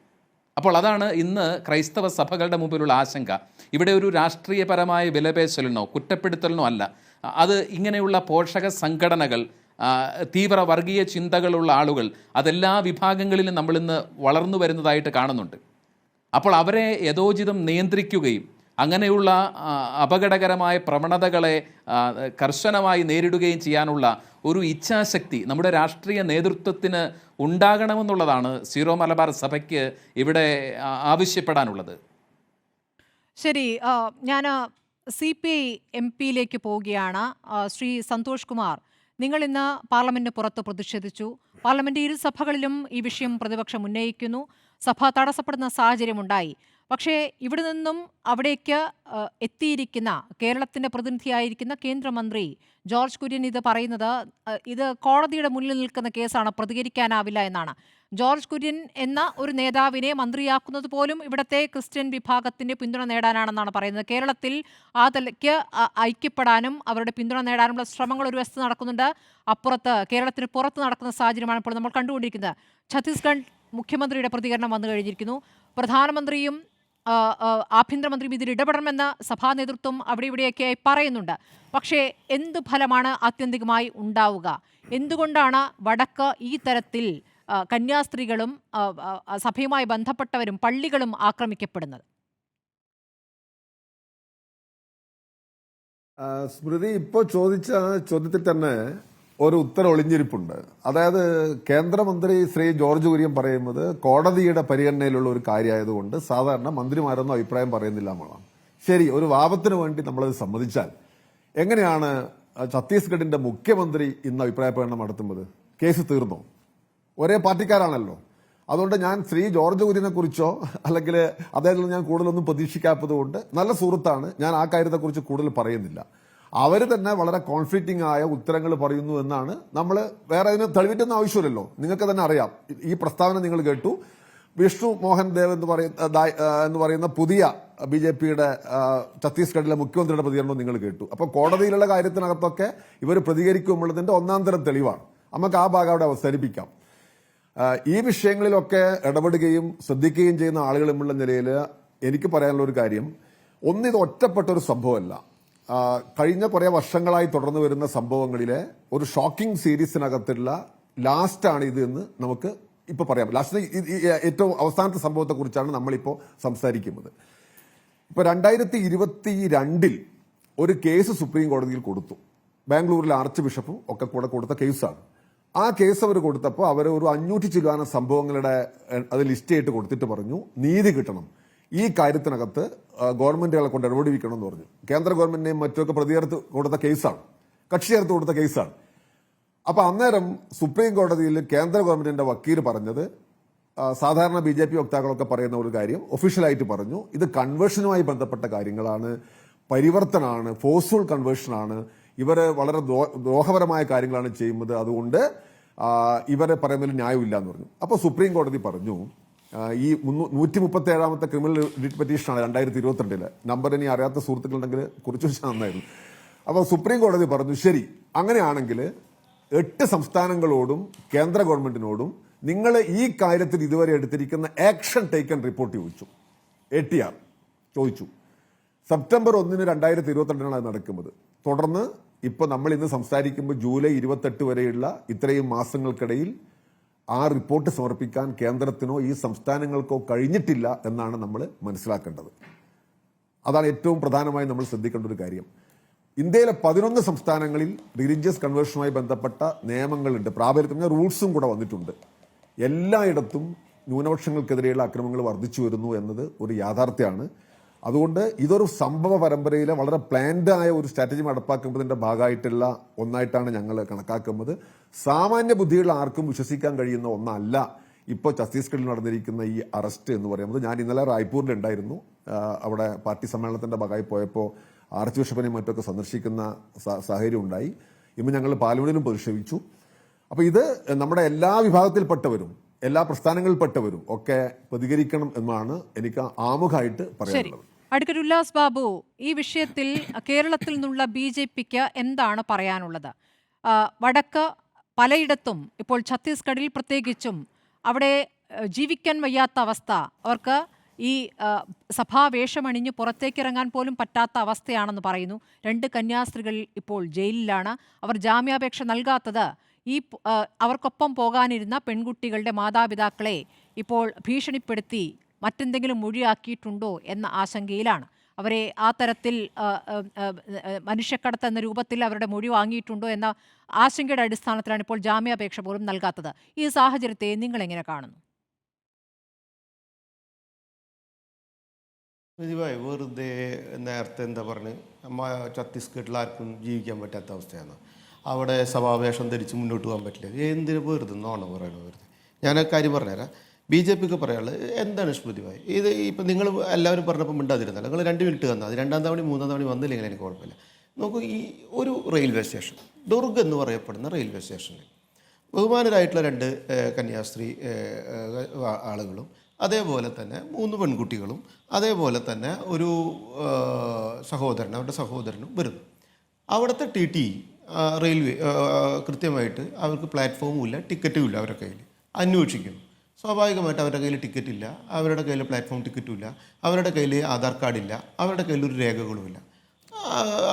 അപ്പോൾ അതാണ് ഇന്ന് ക്രൈസ്തവ സഭകളുടെ മുമ്പിലുള്ള ആശങ്ക. ഇവിടെ ഒരു രാഷ്ട്രീയപരമായ വിലപേശലിനോ കുറ്റപ്പെടുത്തലിനോ അല്ല, അത് ഇങ്ങനെയുള്ള പോഷക സംഘടനകൾ, തീവ്ര വർഗീയ ചിന്തകളുള്ള ആളുകൾ, അതെല്ലാ വിഭാഗങ്ങളിലും നമ്മളിന്ന് വളർന്നു വരുന്നതായിട്ട് കാണുന്നുണ്ട്. അപ്പോൾ അവരെ യഥോചിതം നിയന്ത്രിക്കുകയും അങ്ങനെയുള്ള അപകടകരമായ പ്രവണതകളെ കർശനമായി നേരിടുകയും ചെയ്യാനുള്ള ഒരു ഇച്ഛാശക്തി നമ്മുടെ രാഷ്ട്രീയ നേതൃത്വത്തിന് ഉണ്ടാകണമെന്നുള്ളതാണ് സീറോ മലബാർ സഭയ്ക്ക് ഇവിടെ ആവശ്യപ്പെടാനുള്ളത്. ശരി, ഞാൻ CPI MP-യിലേക്ക് പോവുകയാണ്. ശ്രീ സന്തോഷ് കുമാർ, നിങ്ങൾ ഇന്ന് പാർലമെന്റിന് പുറത്ത് പ്രതിഷേധിച്ചു. പാർലമെന്റ് ഇരുസഭകളിലും ഈ വിഷയം പ്രതിപക്ഷം ഉന്നയിക്കുന്നു. സഭ തടസ്സപ്പെടുന്ന സാഹചര്യമുണ്ടായി. പക്ഷേ ഇവിടെ നിന്നും അവിടേക്ക് എത്തിയിരിക്കുന്ന കേരളത്തിന്റെ പ്രതിനിധിയായിരിക്കുന്ന കേന്ദ്രമന്ത്രി ജോർജ് കുര്യൻ ഇത് പറയുന്നത്, ഇത് കോടതിയുടെ മുന്നിൽ നിൽക്കുന്ന കേസാണ്, പ്രതികരിക്കാനാവില്ല എന്നാണ്. ജോർജ് കുര്യൻ എന്ന ഒരു നേതാവിനെ മന്ത്രിയാക്കുന്നത് പോലും ഇവിടുത്തെ ക്രിസ്ത്യൻ വിഭാഗത്തിന്റെ പിന്തുണ നേടാനാണെന്നാണ് പറയുന്നത്. കേരളത്തിൽ ആ തലയ്ക്ക് ഐക്യപ്പെടാനും അവരുടെ പിന്തുണ നേടാനുള്ള ശ്രമങ്ങൾ ഒരു വശത്ത് നടക്കുന്നുണ്ട്. അപ്പുറത്ത് കേരളത്തിന് പുറത്ത് നടക്കുന്ന സാഹചര്യമാണ് ഇപ്പോൾ നമ്മൾ കണ്ടുകൊണ്ടിരിക്കുന്നത്. ഛത്തീസ്ഗഡ് മുഖ്യമന്ത്രിയുടെ പ്രതികരണം വന്നു കഴിഞ്ഞിരിക്കുന്നു. പ്രധാനമന്ത്രിയും ആഭ്യന്തരമന്ത്രിയും ഇതിൽ ഇടപെടണമെന്ന് സഭാ നേതൃത്വം അവിടെ ഇവിടെയൊക്കെയായി പറയുന്നുണ്ട്. പക്ഷേ എന്ത് ഫലമാണ് ആത്യന്തികമായി ഉണ്ടാവുക? എന്തുകൊണ്ടാണ് വടക്ക് ഈ തരത്തിൽ കന്യാസ്ത്രീകളും സഭയുമായി ബന്ധപ്പെട്ടവരും പള്ളികളും ആക്രമിക്കപ്പെടുന്നത്? സ്മൃതി ഇപ്പോൾ ചോദിച്ച ചോദ്യത്തിൽ തന്നെ ഒരു ഉത്തരം ഒളിഞ്ഞിരിപ്പുണ്ട്. അതായത് കേന്ദ്രമന്ത്രി ശ്രീ ജോർജ് കുര്യൻ പറയുന്നത് കോടതിയുടെ പരിഗണനയിലുള്ള ഒരു കാര്യമായതുകൊണ്ട് സാധാരണ മന്ത്രിമാരൊന്നും അഭിപ്രായം പറയുന്നില്ല എന്നുള്ളതാണ്. ശരി, ഒരു വാദത്തിന് വേണ്ടി നമ്മളത് സമ്മതിച്ചാൽ എങ്ങനെയാണ് ഛത്തീസ്ഗഡിന്റെ മുഖ്യമന്ത്രി ഇന്ന് അഭിപ്രായ പ്രകടനം നടത്തുന്നത്? കേസ് തീർന്നോ? ഒരേ പാർട്ടിക്കാരാണല്ലോ. അതുകൊണ്ട് ഞാൻ ശ്രീ ജോർജ് കുര്യനെ കുറിച്ചോ അല്ലെങ്കിൽ അദ്ദേഹത്തിൽ ഞാൻ കൂടുതലൊന്നും പ്രതീക്ഷിക്കാത്തത് കൊണ്ട്, നല്ല സുഹൃത്താണ്, ഞാൻ ആ കാര്യത്തെക്കുറിച്ച് കൂടുതൽ പറയുന്നില്ല. അവർ തന്നെ വളരെ കോൺഫ്ലിക്റ്റിംഗ് ആയ ഉത്തരങ്ങൾ പറയുന്നു എന്നാണ്. നമ്മൾ വേറെ അതിന് തെളിവിറ്റൊന്നും ആവശ്യമില്ലല്ലോ, നിങ്ങൾക്ക് തന്നെ അറിയാം. ഈ പ്രസ്താവന നിങ്ങൾ കേട്ടു. വിഷ്ണു മോഹൻ ദേവ് എന്ന് പറയുന്ന പുതിയ BJP-യുടെ ഛത്തീസ്ഗഡിലെ മുഖ്യമന്ത്രിയുടെ പ്രതികരണം നിങ്ങൾ കേട്ടു. അപ്പോൾ കോടതിയിലുള്ള കാര്യത്തിനകത്തൊക്കെ ഇവർ പ്രതികരിക്കുമെന്നുള്ളതിന്റെ ഒന്നാം തരം തെളിവാണ്. നമുക്ക് ആ ഭാഗം അവിടെ അവസാനിപ്പിക്കാം. ഈ വിഷയങ്ങളിലൊക്കെ ഇടപെടുകയും ശ്രദ്ധിക്കുകയും ചെയ്യുന്ന ആളുകൾ എന്നുള്ള നിലയിൽ എനിക്ക് പറയാനുള്ള ഒരു കാര്യം, ഒന്നിത് ഒറ്റപ്പെട്ട ഒരു സംഭവമല്ല. കഴിഞ്ഞ കുറേ വർഷങ്ങളായി തുടർന്നു വരുന്ന സംഭവങ്ങളിലെ ഒരു ഷോക്കിംഗ് സീരീസിനകത്തുള്ള ലാസ്റ്റാണ് ഇത് എന്ന് നമുക്ക് ഇപ്പോൾ പറയാം. ലാസ്റ്റ് ഏറ്റവും അവസാനത്തെ സംഭവത്തെക്കുറിച്ചാണ് നമ്മളിപ്പോൾ സംസാരിക്കുന്നത്. ഇപ്പോൾ 2022 ഒരു കേസ് സുപ്രീം കോടതിയിൽ കൊടുത്തു. ബാംഗ്ലൂരിലെ ആർച്ച് ബിഷപ്പും ഒക്കെ കൂടെ കൊടുത്ത കേസാണ്. ആ കേസ് അവർ കൊടുത്തപ്പോൾ അവർ ഒരു 500 ചില്ലാനം സംഭവങ്ങളുടെ അത് ലിസ്റ്റ് ചെയ്തിട്ട് കൊടുത്തിട്ട് പറഞ്ഞു നീതി കിട്ടണം, ഈ കാര്യത്തിനകത്ത് ഗവൺമെന്റുകളെ കൊണ്ട് ഇടപെടിക്കണം എന്ന് പറഞ്ഞു. കേന്ദ്ര ഗവൺമെന്റിനെയും മറ്റൊക്കെ പ്രതിയേർത്ത് കൊടുത്ത കേസാണ്, കക്ഷി ചേർത്ത് കൊടുത്ത കേസാണ്. അപ്പൊ അന്നേരം സുപ്രീം കോടതിയിൽ കേന്ദ്ര ഗവൺമെന്റിന്റെ വക്കീൽ പറഞ്ഞത്, സാധാരണ BJP വക്താക്കളൊക്കെ പറയുന്ന ഒരു കാര്യം ഒഫീഷ്യലായിട്ട് പറഞ്ഞു, ഇത് കൺവേർഷനുമായി ബന്ധപ്പെട്ട കാര്യങ്ങളാണ്, പരിവർത്തനമാണ്, ഫോഴ്സ്ഫുൾ കൺവേർഷനാണ്, ഇവര് വളരെ ദ്രോഹപരമായ കാര്യങ്ങളാണ് ചെയ്യുന്നത്, അതുകൊണ്ട് ഇവരെ പറയുന്നതിൽ ന്യായമില്ല എന്ന് പറഞ്ഞു. അപ്പോൾ സുപ്രീം കോടതി പറഞ്ഞു, ഈ 137ാമത്തെ ക്രിമിനൽ റിട്ട് പെറ്റീഷനാണ് 2022 നമ്പർ ഇനി അറിയാത്ത സുഹൃത്തുക്കളുണ്ടെങ്കിൽ കുറിച്ച് വെച്ചാൽ നന്നായിരുന്നു. അപ്പോൾ സുപ്രീം കോടതി പറഞ്ഞു, ശരി അങ്ങനെയാണെങ്കിൽ 8 സംസ്ഥാനങ്ങളോടും കേന്ദ്ര ഗവൺമെന്റിനോടും നിങ്ങൾ ഈ കാര്യത്തിൽ ഇതുവരെ എടുത്തിരിക്കുന്ന ആക്ഷൻ ടേക്കൺ റിപ്പോർട്ട് ചോദിച്ചു. ATR ചോദിച്ചു. സെപ്റ്റംബർ 1, 2022 അത് നടക്കുന്നത്. തുടർന്ന് ഇപ്പോൾ നമ്മൾ ഇന്ന് സംസാരിക്കുമ്പോൾ ജൂലൈ 28 വരെയുള്ള ഇത്രയും മാസങ്ങൾക്കിടയിൽ ആ റിപ്പോർട്ട് സമർപ്പിക്കാൻ കേന്ദ്രത്തിനോ ഈ സംസ്ഥാനങ്ങൾക്കോ കഴിഞ്ഞിട്ടില്ല എന്നാണ് നമ്മൾ മനസ്സിലാക്കേണ്ടത്. അതാണ് ഏറ്റവും പ്രധാനമായി നമ്മൾ ശ്രദ്ധിക്കേണ്ട ഒരു കാര്യം. ഇന്ത്യയിലെ 11 സംസ്ഥാനങ്ങളിൽ റിലീജിയസ് കൺവേർഷനുമായി ബന്ധപ്പെട്ട നിയമങ്ങളുണ്ട്, പ്രാബല്യത്തിൽ റൂൾസും കൂടെ വന്നിട്ടുണ്ട്. എല്ലായിടത്തും ന്യൂനപക്ഷങ്ങൾക്കെതിരെയുള്ള അക്രമങ്ങൾ വർദ്ധിച്ചു വരുന്നു എന്നത് ഒരു യാഥാർത്ഥ്യമാണ്. അതുകൊണ്ട് ഇതൊരു സംഭവ പരമ്പരയിലെ വളരെ പ്ലാൻഡ് ആയ ഒരു സ്ട്രാറ്റജി നടപ്പാക്കുന്നതിന്റെ ഭാഗമായിട്ടുള്ള ഒന്നായിട്ടാണ് ഞങ്ങൾ കണക്കാക്കുന്നത്. സാമാന്യ ബുദ്ധിയുള്ള ആർക്കും വിശ്വസിക്കാൻ കഴിയുന്ന ഒന്നല്ല ഇപ്പോൾ ഛത്തീസ്ഗഡിൽ നടന്നിരിക്കുന്ന ഈ അറസ്റ്റ് എന്ന് പറയുന്നത്. ഞാൻ ഇന്നലെ റായ്പൂരിലുണ്ടായിരുന്നു. അവിടെ പാർട്ടി സമ്മേളനത്തിന്റെ ഭാഗമായി പോയപ്പോൾ ആർച്ച് ബിഷപ്പിനെയും മറ്റൊക്കെ സന്ദർശിക്കുന്ന സാഹചര്യം ഉണ്ടായി. ഇന്ന് ഞങ്ങൾ പാർലമെന്റിലും പ്രതിഷേധിച്ചു. അപ്പൊ ഇത് നമ്മുടെ എല്ലാ വിഭാഗത്തിൽപ്പെട്ടവരും എല്ലാ പ്രസ്ഥാനങ്ങളിൽപ്പെട്ടവരും ഒക്കെ പ്രതികരിക്കണം എന്നാണ് എനിക്ക് ആമുഖമായിട്ട് പറയാനുള്ളത്. അഡ്വക്കേറ്റ് ഉല്ലാസ് ബാബു, ഈ വിഷയത്തിൽ കേരളത്തിൽ നിന്നുള്ള BJP-ക്ക് എന്താണ് പറയാനുള്ളത്? വടക്ക് പലയിടത്തും ഇപ്പോൾ ഛത്തീസ്ഗഡിൽ പ്രത്യേകിച്ചും അവിടെ ജീവിക്കാൻ വയ്യാത്ത അവസ്ഥ, അവർക്ക് ഈ സഭാവേഷമണിഞ്ഞ് പുറത്തേക്കിറങ്ങാൻ പോലും പറ്റാത്ത അവസ്ഥയാണെന്ന് പറയുന്നു. 2 കന്യാസ്ത്രീകൾ ഇപ്പോൾ ജയിലിലാണ്. അവർ ജാമ്യാപേക്ഷ നൽകാത്തത് ഈ അവർക്കൊപ്പം പോകാനിരുന്ന പെൺകുട്ടികളുടെ മാതാപിതാക്കളെ ഇപ്പോൾ ഭീഷണിപ്പെടുത്തി മറ്റെന്തെങ്കിലും മൊഴിയാക്കിയിട്ടുണ്ടോ എന്ന ആശങ്കയിലാണ്. അവരെ ആ തരത്തിൽ മനുഷ്യക്കടത്ത് എന്ന രൂപത്തിൽ അവരുടെ മൊഴി വാങ്ങിയിട്ടുണ്ടോ എന്ന ആശങ്കയുടെ അടിസ്ഥാനത്തിലാണ് ഇപ്പോൾ ജാമ്യാപേക്ഷ പോലും നൽകാത്തത്. ഈ സാഹചര്യത്തെ നിങ്ങൾ എങ്ങനെ കാണുന്നു? പ്രതിഭായി വെറുതെ നേരത്തെ എന്താ പറഞ്ഞ് ഛത്തീസ്ഗഡിൽ ആർക്കും ജീവിക്കാൻ പറ്റാത്ത അവസ്ഥയാണ്. അവിടെ സഭാവേഷം ധരിച്ച് മുന്നോട്ട് പോകാൻ പറ്റില്ല. എന്തിനു വെറുതെ നോണ പറയണോ വെറുതെ. ഞാൻ ആ കാര്യം പറഞ്ഞുതരാം. BJP-ക്ക് പറയാനുള്ളത് എന്താണ് പ്രതിഭായി, ഇത് ഇപ്പം നിങ്ങൾ എല്ലാവരും പറഞ്ഞപ്പോൾ മിണ്ടാതിരുന്നല്ലോ. നിങ്ങൾ 2 മിനിറ്റ് തന്നാൽ അത് 2ാം തവണ 3ാം തവണ വന്നില്ലെങ്കിൽ എനിക്ക് കുഴപ്പമില്ല. നോക്കൂ, ഈ ഒരു റെയിൽവേ സ്റ്റേഷൻ, ദുർഗ് എന്ന് പറയപ്പെടുന്ന റെയിൽവേ സ്റ്റേഷനിൽ ബഹുമാനരായിട്ടുള്ള 2 കന്യാസ്ത്രീ ആളുകളും അതേപോലെ തന്നെ 3 പെൺകുട്ടികളും അതേപോലെ തന്നെ ഒരു അവരുടെ സഹോദരനും വരുന്നു. അവിടുത്തെ TT റെയിൽവേ കൃത്യമായിട്ട് അവർക്ക് പ്ലാറ്റ്ഫോമും ഇല്ല, ടിക്കറ്റും ഇല്ല അവരുടെ കയ്യിൽ. അന്വേഷിക്കുന്നു. സ്വാഭാവികമായിട്ട് അവരുടെ കയ്യിൽ ടിക്കറ്റില്ല, അവരുടെ കയ്യിൽ പ്ലാറ്റ്ഫോം ടിക്കറ്റും ഇല്ല, അവരുടെ കയ്യിൽ ആധാർ കാർഡില്ല, അവരുടെ കയ്യിൽ ഒരു രേഖകളുമില്ല.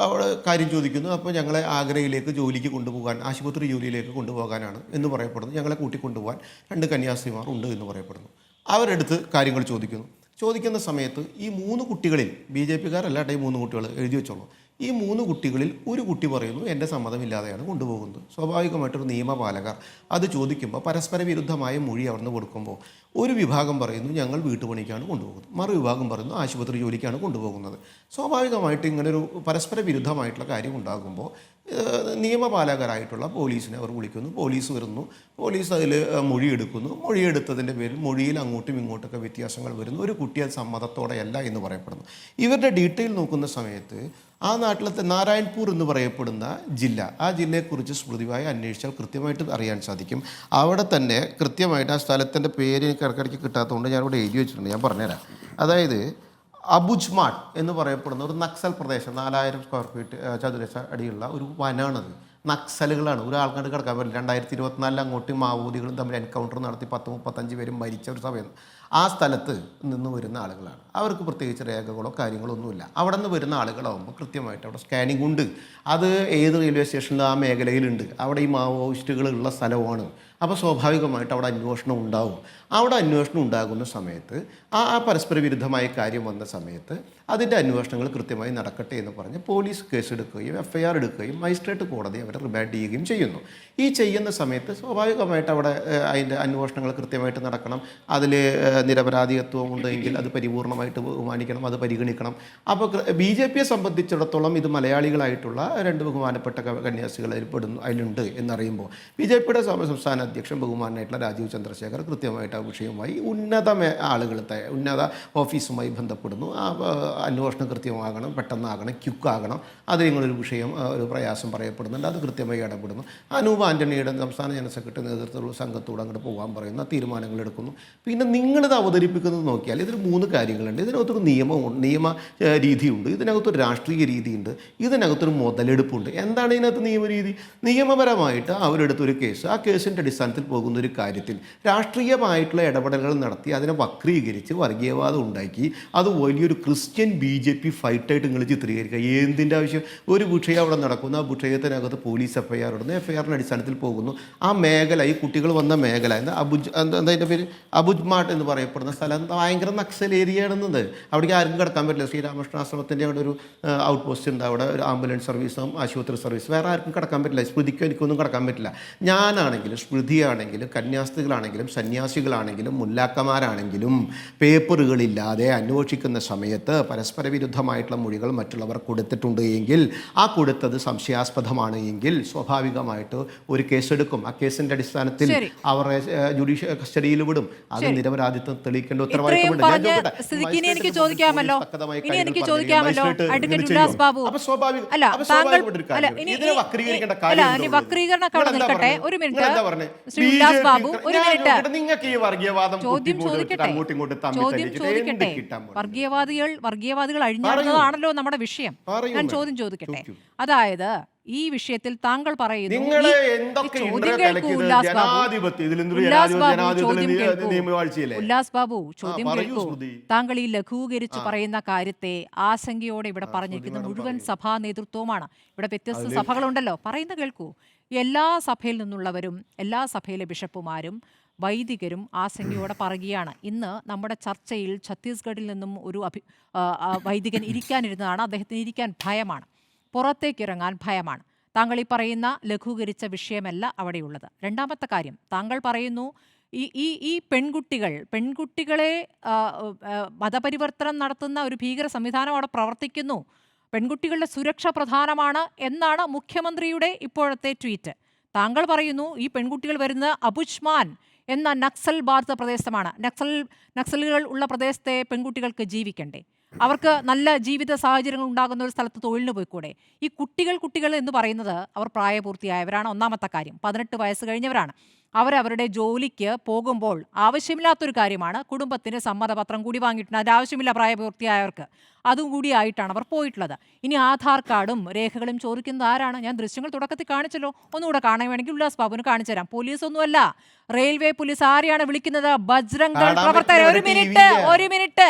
അവിടെ കാര്യം ചോദിക്കുന്നു. അപ്പോൾ ഞങ്ങളെ ആഗ്രയിലേക്ക് ജോലിക്ക് കൊണ്ടുപോകാൻ, ആശുപത്രി ജോലിയിലേക്ക് കൊണ്ടുപോകാനാണ് എന്ന് പറയപ്പെടുന്നു. ഞങ്ങളെ കൂട്ടിക്കൊണ്ടുപോകാൻ 2 കന്യാസ്ത്രീമാർ ഉണ്ട് എന്ന് പറയപ്പെടുന്നു. അവരെടുത്ത് കാര്യങ്ങൾ ചോദിക്കുന്ന സമയത്ത് ഈ 3 കുട്ടികളിൽ BJP-കാരല്ല ഈ 3 കുട്ടികൾ എഴുതി വെച്ചോളൂ. ഈ 3 കുട്ടികളിൽ ഒരു കുട്ടി പറയുന്നു എൻ്റെ സമ്മതമില്ലാതെയാണ് കൊണ്ടുപോകുന്നത്. സ്വാഭാവികമായിട്ടൊരു നിയമപാലകർ അത് ചോദിക്കുമ്പോൾ പരസ്പര വിരുദ്ധമായ മൊഴി അവിടുന്ന് കൊടുക്കുമ്പോൾ ഒരു വിഭാഗം പറയുന്നു ഞങ്ങൾ വീട്ടുപണിക്കാണ് കൊണ്ടുപോകുന്നത്, മറുവിഭാഗം പറയുന്നു ആശുപത്രി ജോലിക്കാണ് കൊണ്ടുപോകുന്നത്. സ്വാഭാവികമായിട്ട് ഇങ്ങനൊരു പരസ്പര വിരുദ്ധമായിട്ടുള്ള കാര്യം ഉണ്ടാകുമ്പോൾ നിയമപാലകരായിട്ടുള്ള പോലീസിനെ അവർ വിളിക്കുന്നു. പോലീസ് വരുന്നു, പോലീസ് അതിൽ മൊഴിയെടുക്കുന്നു. മൊഴിയെടുത്തതിൻ്റെ പേരിൽ മൊഴിയിൽ അങ്ങോട്ടും ഇങ്ങോട്ടൊക്കെ വ്യത്യാസങ്ങൾ വരുന്നു. ഒരു കുട്ടി അത് സമ്മതത്തോടെയല്ല എന്ന് പറയപ്പെടുന്നു. ഇവരുടെ ഡീറ്റെയിൽ നോക്കുന്ന സമയത്ത് ആ നാട്ടിലത്തെ നാരായൺപൂർ എന്ന് പറയപ്പെടുന്ന ജില്ല, ആ ജില്ലയെക്കുറിച്ച് സ്മൃതിയായി അന്വേഷിച്ചാൽ കൃത്യമായിട്ട് അറിയാൻ സാധിക്കും. അവിടെ തന്നെ കൃത്യമായിട്ട് ആ സ്ഥലത്തിൻ്റെ പേര് എനിക്ക് ഇടയ്ക്കിടയ്ക്ക് കിട്ടാത്തതുകൊണ്ട് ഞാനിവിടെ എഴുതി വെച്ചിട്ടുണ്ട്, ഞാൻ പറഞ്ഞുതരാം. അതായത് അബുജ്മാട്ട് എന്ന് പറയപ്പെടുന്ന ഒരു നക്സൽ പ്രദേശം, 4000 സ്ക്വയർ ഫീറ്റ് ചതുരശ്ര അടിയുള്ള ഒരു വനാണത്. നക്സലുകളാണ്, ഒരാൾക്കാണ്ട് കിടക്കാൻ പറ്റില്ല. 2024 അങ്ങോട്ട് മാവോദികളും തമ്മിൽ എൻകൗണ്ടർ നടത്തി 10-35 പേരും മരിച്ച ഒരു സമയം. ആ സ്ഥലത്ത് നിന്ന് വരുന്ന ആളുകളാണ്. അവർക്ക് പ്രത്യേകിച്ച് രേഖകളോ കാര്യങ്ങളോ ഒന്നുമില്ല. അവിടെ നിന്ന് വരുന്ന ആളുകളാകുമ്പോൾ കൃത്യമായിട്ട് അവിടെ സ്കാനിംഗ് ഉണ്ട്. അത് ഏത് റെയിൽവേ സ്റ്റേഷനിലും ആ മേഖലയിലുണ്ട്. അവിടെ ഈ മാവോയിസ്റ്റുകളുള്ള സ്ഥലമാണ്. അപ്പോൾ സ്വാഭാവികമായിട്ട് അവിടെ അന്വേഷണം ഉണ്ടാവും. അവിടെ അന്വേഷണം ഉണ്ടാകുന്ന സമയത്ത് ആ പരസ്പര വിരുദ്ധമായ കാര്യം വന്ന സമയത്ത് അതിൻ്റെ അന്വേഷണങ്ങൾ കൃത്യമായി നടക്കട്ടെ എന്ന് പറഞ്ഞ് പോലീസ് കേസെടുക്കുകയും FIR എടുക്കുകയും മജിസ്ട്രേറ്റ് കോടതി അവരെ റിമാൻഡ് ചെയ്യുകയും ചെയ്യുന്നു. ഈ ചെയ്യുന്ന സമയത്ത് സ്വാഭാവികമായിട്ട് അവിടെ അതിൻ്റെ അന്വേഷണങ്ങൾ കൃത്യമായിട്ട് നടക്കണം. അതിൽ നിരപരാധിത്വം ഉണ്ടെങ്കിൽ അത് പരിപൂർണമായിട്ട് ബഹുമാനിക്കണം, അത് പരിഗണിക്കണം. അപ്പോൾ BJPയെ സംബന്ധിച്ചിടത്തോളം ഇത് മലയാളികളായിട്ടുള്ള 2 ബഹുമാനപ്പെട്ട കന്യാസികൾ അതിലുണ്ട് എന്നറിയുമ്പോൾ BJPയുടെ സംസ്ഥാന അധ്യക്ഷൻ ബഹുമാനായിട്ടുള്ള രാജീവ് ചന്ദ്രശേഖർ കൃത്യമായിട്ട് ആ വിഷയവുമായി ഉന്നത ഓഫീസുമായി ബന്ധപ്പെടുന്നു. ആ അന്വേഷണം കൃത്യമാകണം, പെട്ടെന്നാകണം, ക്യുക്കാകണം. അത് നിങ്ങളൊരു വിഷയം, ഒരു പ്രയാസം പറയപ്പെടുന്നുണ്ട്, അത് കൃത്യമായി ഇടപെടുന്നു. അനൂപ് ആൻ്റണിയുടെ സംസ്ഥാന ജനറൽ സെക്രട്ടറി നേതൃത്വത്തിലുള്ള സംഘത്തോട് അങ്ങോട്ട് പോകാൻ പറയുന്ന തീരുമാനങ്ങൾ എടുക്കുന്നു. പിന്നെ നിങ്ങളിത് അവതരിപ്പിക്കുന്നത് നോക്കിയാൽ ഇതിൽ 3 കാര്യങ്ങളുണ്ട്. ഇതിനകത്തൊരു നിയമ രീതിയുണ്ട്, ഇതിനകത്തൊരു രാഷ്ട്രീയ രീതിയുണ്ട്, ഇതിനകത്തൊരു മുതലെടുപ്പുണ്ട്. എന്താണ് ഇതിനകത്ത് നിയമരീതി? നിയമപരമായിട്ട് അവരെടുത്തൊരു കേസ്, ആ കേസിൻ്റെ അടിസ്ഥാനത്തിൽ പോകുന്ന ഒരു കാര്യത്തിൽ രാഷ്ട്രീയമായിട്ടുള്ള ഇടപെടലുകൾ നടത്തി അതിനെ വക്രീകരിച്ച് വർഗീയവാദം ഉണ്ടാക്കി അത് വലിയൊരു ക്രിസ്ത്യൻ BJP ഫൈറ്റായിട്ട് നിങ്ങൾ ചിത്രീകരിക്കുക. എന്തിൻ്റെ ആവശ്യം? ഒരു വിഷയം അവിടെ നടക്കുന്നു, ആ വിഷയത്തിനകത്ത് പോലീസ് FIR ഇടുന്നു, FIRൻ്റെ അടിസ്ഥാനത്തിൽ പോകുന്നു. ആ മേഖല, ഈ കുട്ടികൾ വന്ന മേഖല എന്താ അതിൻ്റെ പേര് അബുജ്മാട്ട് എന്ന് പറയപ്പെടുന്ന സ്ഥലം ഭയങ്കര നക്സൽ ഏരിയ ആണെന്നത്. അവിടേക്ക് ആർക്കും കിടക്കാൻ പറ്റില്ല. ശ്രീരാമകൃഷ്ണ ആശ്രമത്തിൻ്റെ അവിടെ ഒരു ഔട്ട് പോസ്റ്റ് ഉണ്ട്, അവിടെ ഒരു ആംബുലൻസ് സർവീസും ആശുപത്രി സർവീസ്, വേറെ ആർക്കും കിടക്കാൻ പറ്റില്ല. സ്മൃതിക്കോ എനിക്കൊന്നും കിടക്കാൻ പറ്റില്ല. ഞാനാണെങ്കിലും സ്മൃതിയാണെങ്കിലും കന്യാസ്ത്രീകളാണെങ്കിലും സന്യാസികളാണെങ്കിലും മുല്ലാക്കന്മാരാണെങ്കിലും പേപ്പറുകളില്ലാതെ അന്വേഷിക്കുന്ന സമയത്ത് പരസ്പര വിരുദ്ധമായിട്ടുള്ള മൊഴികൾ മറ്റുള്ളവർ കൊടുത്തിട്ടുണ്ട് എങ്കിൽ, ആ കൊടുത്തത് സംശയാസ്പദമാണ് എങ്കിൽ സ്വാഭാവികമായിട്ട് ഒരു കേസെടുക്കും. ആ കേസിൻ്റെ അടിസ്ഥാനത്തിൽ അവരെ ജുഡീഷ്യൽ കസ്റ്റഡിയിൽ വിടും. അത് നിരപരാധിത്വം തെളിയിക്കേണ്ട ഉത്തരവാദിത്തമുണ്ട്. എനിക്ക് ചോദിക്കാമല്ലോ അഡ്വക്കേറ്റ് ഉല്ലാസ് ബാബു, വക്രീകരണം അവിടെ നിൽക്കട്ടെ. ഒരു മിനിറ്റ് ശ്രീ ഉല്ലാസ് ബാബു, ഒരു മിനിറ്റ് ചോദ്യം ചോദിക്കട്ടെ. വർഗീയവാദികൾ അഴിഞ്ഞാടുന്നതാണല്ലോ നമ്മുടെ വിഷയം. ഞാൻ ചോദ്യം ചോദിക്കട്ടെ. അതായത് ഈ വിഷയത്തിൽ താങ്കൾ പറയുന്നു, ഉല്ലാസ് ബാബു ചോദ്യം കേൾക്കൂ. താങ്കൾ ഈ ലഘൂകരിച്ച് പറയുന്ന കാര്യത്തെ ആശങ്കയോടെ ഇവിടെ പറഞ്ഞിരിക്കുന്ന മുഴുവൻ സഭാ നേതൃത്വവുമാണ്. ഇവിടെ വ്യത്യസ്ത സഭകളുണ്ടല്ലോ, പറയുന്ന കേൾക്കൂ. എല്ലാ സഭയിൽ നിന്നുള്ളവരും എല്ലാ സഭയിലെ ബിഷപ്പുമാരും വൈദികരും ആശങ്കയോടെ പറയുകയാണ്. ഇന്ന് നമ്മുടെ ചർച്ചയിൽ ഛത്തീസ്ഗഡിൽ നിന്നും ഒരു വൈദികൻ ഇരിക്കാനിരുന്നതാണ്. അദ്ദേഹത്തിന് ഇരിക്കാൻ ഭയമാണ്, പുറത്തേക്ക് ഇറങ്ങാൻ ഭയമാണ്. താങ്കൾ ഈ പറയുന്ന ലഘൂകരിച്ച വിഷയമല്ല അവിടെയുള്ളത്. രണ്ടാമത്തെ കാര്യം, താങ്കൾ പറയുന്നു ഈ പെൺകുട്ടികളെ മതപരിവർത്തനം നടത്തുന്ന ഒരു ഭീകര സംവിധാനം അവിടെ പ്രവർത്തിക്കുന്നു, പെൺകുട്ടികളുടെ സുരക്ഷ പ്രധാനമാണ് എന്നാണ് മുഖ്യമന്ത്രിയുടെ ഇപ്പോഴത്തെ ട്വീറ്റ്. താങ്കൾ പറയുന്നു ഈ പെൺകുട്ടികൾ വരുന്ന അബുജ്മാൻ എന്ന നക്സൽ ബാധിത പ്രദേശമാണ്. നക്സലുകൾ ഉള്ള പ്രദേശത്തെ പെൺകുട്ടികൾക്ക് ജീവിക്കണ്ടേ? അവർക്ക് നല്ല ജീവിത സാഹചര്യങ്ങൾ ഉണ്ടാകുന്ന ഒരു സ്ഥലത്ത് തൊഴിലിന് പോയിക്കൂടെ? ഈ കുട്ടികൾ എന്ന് പറയുന്നത് അവർ പ്രായപൂർത്തിയായവരാണ്. ഒന്നാമത്തെ കാര്യം, 18 വയസ്സ് കഴിഞ്ഞവരാണ്. അവരവരുടെ ജോലിക്ക് പോകുമ്പോൾ ആവശ്യമില്ലാത്തൊരു കാര്യമാണ്, കുടുംബത്തിന് സമ്മതപത്രം കൂടി വാങ്ങിയിട്ടുണ്ട്. അതിൻ്റെ ആവശ്യമില്ല പ്രായപൂർത്തിയായവർക്ക്. അതും കൂടിയായിട്ടാണ് അവർ പോയിട്ടുള്ളത്. ഇനി ആധാർ കാർഡും രേഖകളും ചോദിക്കുന്നത് ആരാണ്? ഞാൻ ദൃശ്യങ്ങൾ തുടക്കത്തിൽ കാണിച്ചല്ലോ, ഒന്നുകൂടെ കാണാൻ വേണമെങ്കിൽ ഉല്ലാസ് ബാബുവിന് കാണിച്ചു തരാം. പോലീസൊന്നുമല്ല, റെയിൽവേ പോലീസ്. ആരെയാണ് വിളിക്കുന്നത്? ബജ്രംഗ് ദൾ പ്രവർത്തകർ. ഒരു മിനിറ്റ്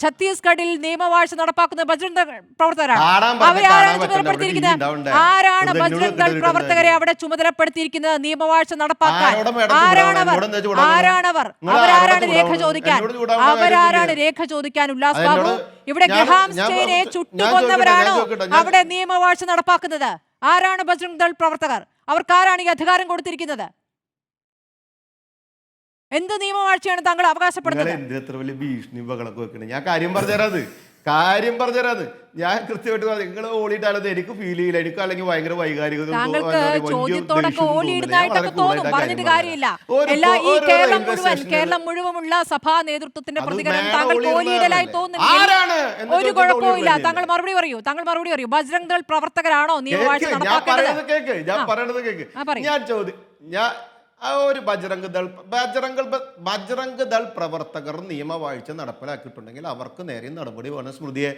ഛത്തീസ്ഗഡിൽ നിയമവാഴ്ച നടപ്പാക്കുന്ന ബജ്രംഗ് ദൾ പ്രവർത്തകരാണ്. അവരെ ആരാണ് ചുമതലപ്പെടുത്തിയിരിക്കുന്നത്? ആരാണ് ബജ്രംഗ് ദൾ പ്രവർത്തകരെ അവിടെ ചുമതലപ്പെടുത്തിയിരിക്കുന്നത് നിയമവാഴ്ച നടപ്പാക്കാൻ? ആരാണവർ? അവരാരാണ് രേഖ ചോദിക്കാൻ? ഉല്ലാസ് ബാബു, ഇവിടെ ഗ്രഹാം സ്റ്റെയിനെ ചുട്ടുകൊന്നവരാണോ അവിടെ നിയമവാഴ്ച നടപ്പാക്കുന്നത്? ആരാണ് ബജ്രംഗ് ദൾ പ്രവർത്തകർ? അവർക്കാരാണ് ഈ അധികാരം കൊടുത്തിരിക്കുന്നത്? എന്ത് നിയമവാഴ്ചയാണ് താങ്കൾ അവകാശപ്പെടുന്നത്? എത്ര വലിയ ഭീഷണി ബഹളൊക്കെ വെക്കണേ. ഞാൻ കാര്യം പറഞ്ഞുതരാത്. കാര്യം പറഞ്ഞുതരാന്ന് ഞാൻ കൃത്യമായിട്ട് നിങ്ങൾ ഓളിയിട്ടാലത് എനിക്ക് ഫീൽ ചെയ്യില്ല. എനിക്ക് അല്ലെങ്കിൽ ഭയങ്കര വൈകാരികത താങ്കൾക്ക് ചോദ്യത്തോടൊക്കെ ഓളിയിടുന്നതായിട്ടൊക്കെ തോന്നും, പറഞ്ഞിട്ട് കാര്യമില്ല. എല്ലാ ഈ കേരളം മുഴുവനുള്ള സഭാ നേതൃത്വത്തിന്റെ പ്രതികരണം താങ്കൾ ഓലിയിടലായി തോന്നുന്നില്ല. ഒരു കുഴപ്പമില്ല. താങ്കൾ മറുപടി പറയൂ. ബജ്രംഗ് ദൾ പ്രവർത്തകരാണോ നിയമവാഴ്ച നടപ്പാക്കേണ്ടത്? ഞാൻ പറയണത് കേക്ക്. ഞാൻ ഒരു ബജ്രംഗ് ദൾ പ്രവർത്തകർ നിയമവാഴ്ച നടപ്പിലാക്കിയിട്ടുണ്ടെങ്കിൽ അവർക്ക് നേരെ നടപടി വേണം. സ്മൃതിയെ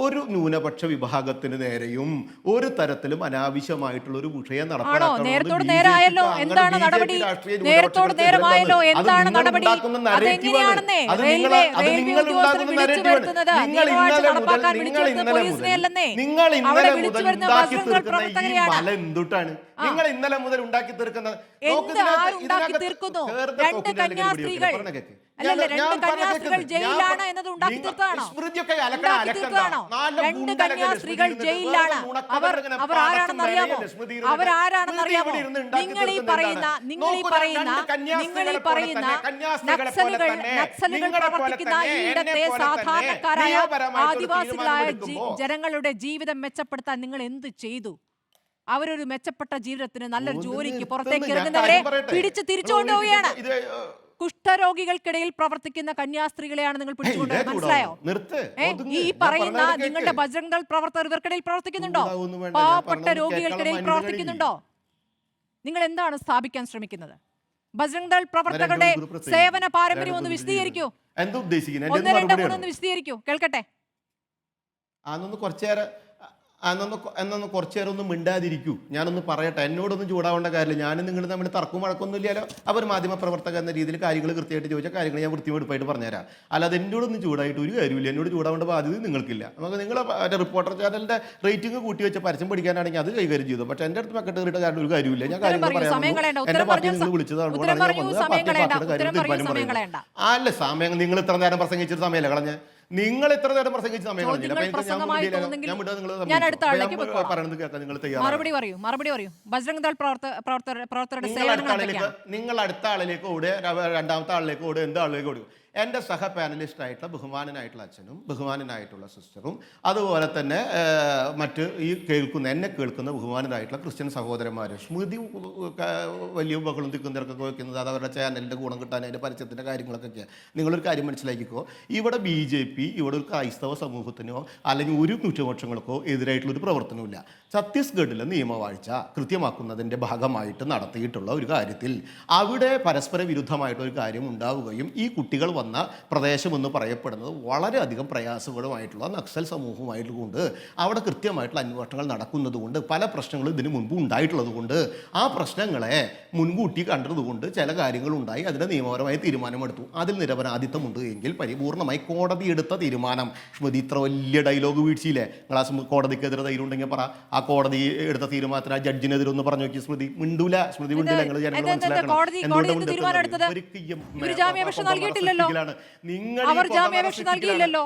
ഒരു ന്യൂനപക്ഷ വിഭാഗത്തിന് നേരെയും ഒരു തരത്തിലും അനാവശ്യമായിട്ടുള്ള ഒരു വിഷയം നടപ്പിലാക്കണം. നിങ്ങൾ ഇന്നലെ മുതൽ ഉണ്ടാക്കി തീർക്കുന്ന രണ്ട് കന്യാസ്ത്രീകൾ ജയിലിലാണ് എന്നത് ഉണ്ടാക്കി തീർത്തതാണോ? രണ്ട് കന്യാസ്ത്രീകൾ ജയിലിലാണ്. അവർ ആരാണെന്നറിയാമോ? നിങ്ങൾ ഈ പറയുന്ന നക്സലുകൾ പ്രവർത്തിക്കുന്ന ഈ ഇടത്തെ സാധാരണക്കാരായ ആദിവാസികളായ ജനങ്ങളുടെ ജീവിതം മെച്ചപ്പെടുത്താൻ നിങ്ങൾ എന്ത് ചെയ്തു? അവരൊരു മെച്ചപ്പെട്ട ജീവിതത്തിന് നല്ലൊരു ജോലിക്ക് പുറത്തേക്ക് ഇറങ്ങുന്നവരെ പിടിച്ച് തിരിച്ചുകൊണ്ടുപോവുകയാണ്. കുഷ്ഠരോഗികൾക്കിടയിൽ പ്രവർത്തിക്കുന്ന കന്യാസ്ത്രീകളെയാണ് നിങ്ങൾ പിടിച്ചുകൊണ്ടുപോയത്. മനസ്സിലായോ? ഈ പറയുന്ന നിങ്ങളുടെ ബജ്രംഗ് ദൾ പ്രവർത്തകർ ഇവർക്കിടയിൽ പ്രവർത്തിക്കുന്നുണ്ടോ? പാവപ്പെട്ട രോഗികൾക്കിടയിൽ പ്രവർത്തിക്കുന്നുണ്ടോ? നിങ്ങൾ എന്താണ് സ്ഥാപിക്കാൻ ശ്രമിക്കുന്നത്? ബജ്രംഗ് ദൾ പ്രവർത്തകരുടെ സേവന പാരമ്പര്യം ഒന്ന് വിശദീകരിക്കൂ. ഒന്ന് വിശദീകരിക്കൂ, കേൾക്കട്ടെ. എന്നൊന്ന് കുറച്ചു നേരം ഒന്ന് മിണ്ടാതിരിക്കൂ. ഞാനൊന്ന് പറയട്ടെ. എന്നോടൊന്നും ചൂടാവേണ്ട കാര്യമില്ല. ഞാനും നിങ്ങൾ തമ്മിൽ തർക്കവും വഴക്കൊന്നും ഇല്ലല്ലോ. അവർ മാധ്യമപ്രവർത്തക എന്ന രീതിയിൽ കാര്യങ്ങൾ കൃത്യമായിട്ട് ചോദിച്ചാൽ കാര്യങ്ങൾ ഞാൻ വൃത്തിവെടുപ്പായിട്ട് പറഞ്ഞുതരാം. അല്ലാതെ എന്നോടൊന്നും ചൂടായിട്ട് ഒരു കാര്യമില്ല. എന്നോട് ചൂടാവേണ്ട ബാധ്യത നിങ്ങൾക്കില്ല. നമുക്ക് നിങ്ങൾ റിപ്പോർട്ടർ ചാനലിന്റെ റേറ്റിംഗ് കൂട്ടി വെച്ച പരസ്യം പഠിക്കാനാണെങ്കിൽ അത് കൈകാര്യം ചെയ്തു. പക്ഷേ എൻ്റെ അടുത്ത് മെക്കെട്ട് കയറിയിട്ട് കാര്യം ഒരു കാര്യമില്ല. ഞാൻ കാര്യങ്ങൾ പറയാം. എന്റെ പാർട്ടി നിങ്ങൾ വിളിച്ചതാണ്. അല്ല സമയം നിങ്ങൾ ഇത്ര നേരം പ്രസംഗിച്ചൊരു സമയമല്ല കളഞ്ഞ്. നിങ്ങൾ എത്ര നേരം പ്രസംഗിച്ച സമയം കളഞ്ഞില്ല. മറുപടി പറയൂ. ബജ്രംഗ് ദൾ പ്രവർത്തകരുടെ നിങ്ങൾ അടുത്ത ആളിലേക്ക് ഓടുക, രണ്ടാമത്തെ ആളിലേക്ക് ഓടുക, എന്ത് ആളിലേക്ക് ഓടുക. എൻ്റെ സഹ പാനലിസ്റ്റ് ആയിട്ടുള്ള ബഹുമാനനായിട്ടുള്ള അച്ഛനും ബഹുമാനനായിട്ടുള്ള സിസ്റ്ററും അതുപോലെ തന്നെ മറ്റ് എന്നെ കേൾക്കുന്ന ബഹുമാനനായിട്ടുള്ള ക്രിസ്ത്യൻ സഹോദരന്മാരും സ്മൃതി വലിയ ബഹളം തിക്കുന്നതിരക്കൊക്കെ വയ്ക്കുന്നത് അത് അവരുടെ ചാനലിൻ്റെ ഗുണം കിട്ടാൻ അതിൻ്റെ പരസ്യത്തിൻ്റെ കാര്യങ്ങളൊക്കെ. നിങ്ങളൊരു കാര്യം മനസ്സിലാക്കിക്കോ. ഇവിടെ BJP ഇവിടെ ഒരു ക്രൈസ്തവ സമൂഹത്തിനോ അല്ലെങ്കിൽ ഒരു ന്യൂനപക്ഷങ്ങൾക്കോ എതിരായിട്ടുള്ളൊരു പ്രവർത്തനമില്ല. ഛത്തീസ്ഗഡിലെ നിയമവാഴ്ച കൃത്യമാക്കുന്നതിൻ്റെ ഭാഗമായിട്ട് നടത്തിയിട്ടുള്ള ഒരു കാര്യത്തിൽ അവിടെ പരസ്പര വിരുദ്ധമായിട്ടൊരു കാര്യം ഉണ്ടാവുകയും ഈ കുട്ടികൾ വന്ന പ്രദേശമെന്ന് പറയപ്പെടുന്നത് വളരെയധികം പ്രയാസകരമായിട്ടുള്ള നക്സൽ സമൂഹമായതുകൊണ്ട് അവിടെ കൃത്യമായിട്ടുള്ള അന്വേഷണങ്ങൾ നടക്കുന്നതുകൊണ്ട് പല പ്രശ്നങ്ങളും ഇതിനു മുൻപ് ഉണ്ടായിട്ടുള്ളത് കൊണ്ട് ആ പ്രശ്നങ്ങളെ മുൻകൂട്ടി കണ്ടതുകൊണ്ട് ചില കാര്യങ്ങളുണ്ടായി. അതിൻ്റെ നിയമപരമായ തീരുമാനമെടുത്തു. അതിൽ നിരപരാധിത്വമുണ്ട് എങ്കിൽ പരിപൂർണമായി കോടതി എടുത്ത തീരുമാനം. സ്മൃതി ഇത്ര വലിയ ഡയലോഗ് വീഴ്ചയില്ലേ? നിങ്ങൾ ആ കോടതിക്കെതിരെ ധൈര്യം ഉണ്ടെങ്കിൽ പറ. ആ കോടതി എടുത്ത തീരുമാനത്തിന് ആ ജഡ്ജിനെതിരെ ഒന്ന് പറഞ്ഞു നോക്കി. സ്മൃതി മിണ്ടൂല. സ്മൃതി മിണ്ടില്ല. നിങ്ങൾ ജനങ്ങൾ മനസ്സിലാക്കണം.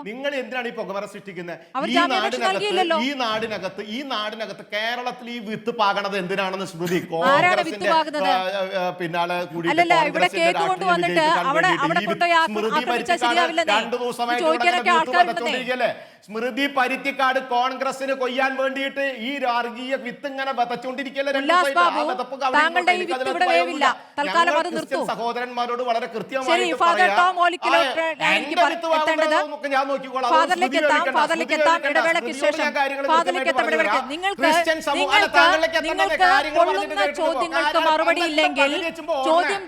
നിങ്ങൾ എന്തിനാണ് ഈ പുകമറ സൃഷ്ടിക്കുന്നത്? ഈ നാടിനകത്ത് കേരളത്തിൽ ഈ വിത്ത് പാകണത് എന്തിനാണെന്ന് സ്മൃതി പിന്നാലെ കൂടി 2 ദിവസമായിട്ട് സ്മൃതി പരുത്തിക്കാട് കോൺഗ്രസിന് കൊയ്യാൻ വേണ്ടിയിട്ട് ഈ വർഗീയ വിത്ത് ഇങ്ങനെ വതച്ചുകൊണ്ടിരിക്കല്ലേ. സഹോദരന്മാരോട് വളരെ കൃത്യമായി ചോദ്യങ്ങൾക്ക് മറുപടി ഇല്ലെങ്കിൽ ചോദ്യം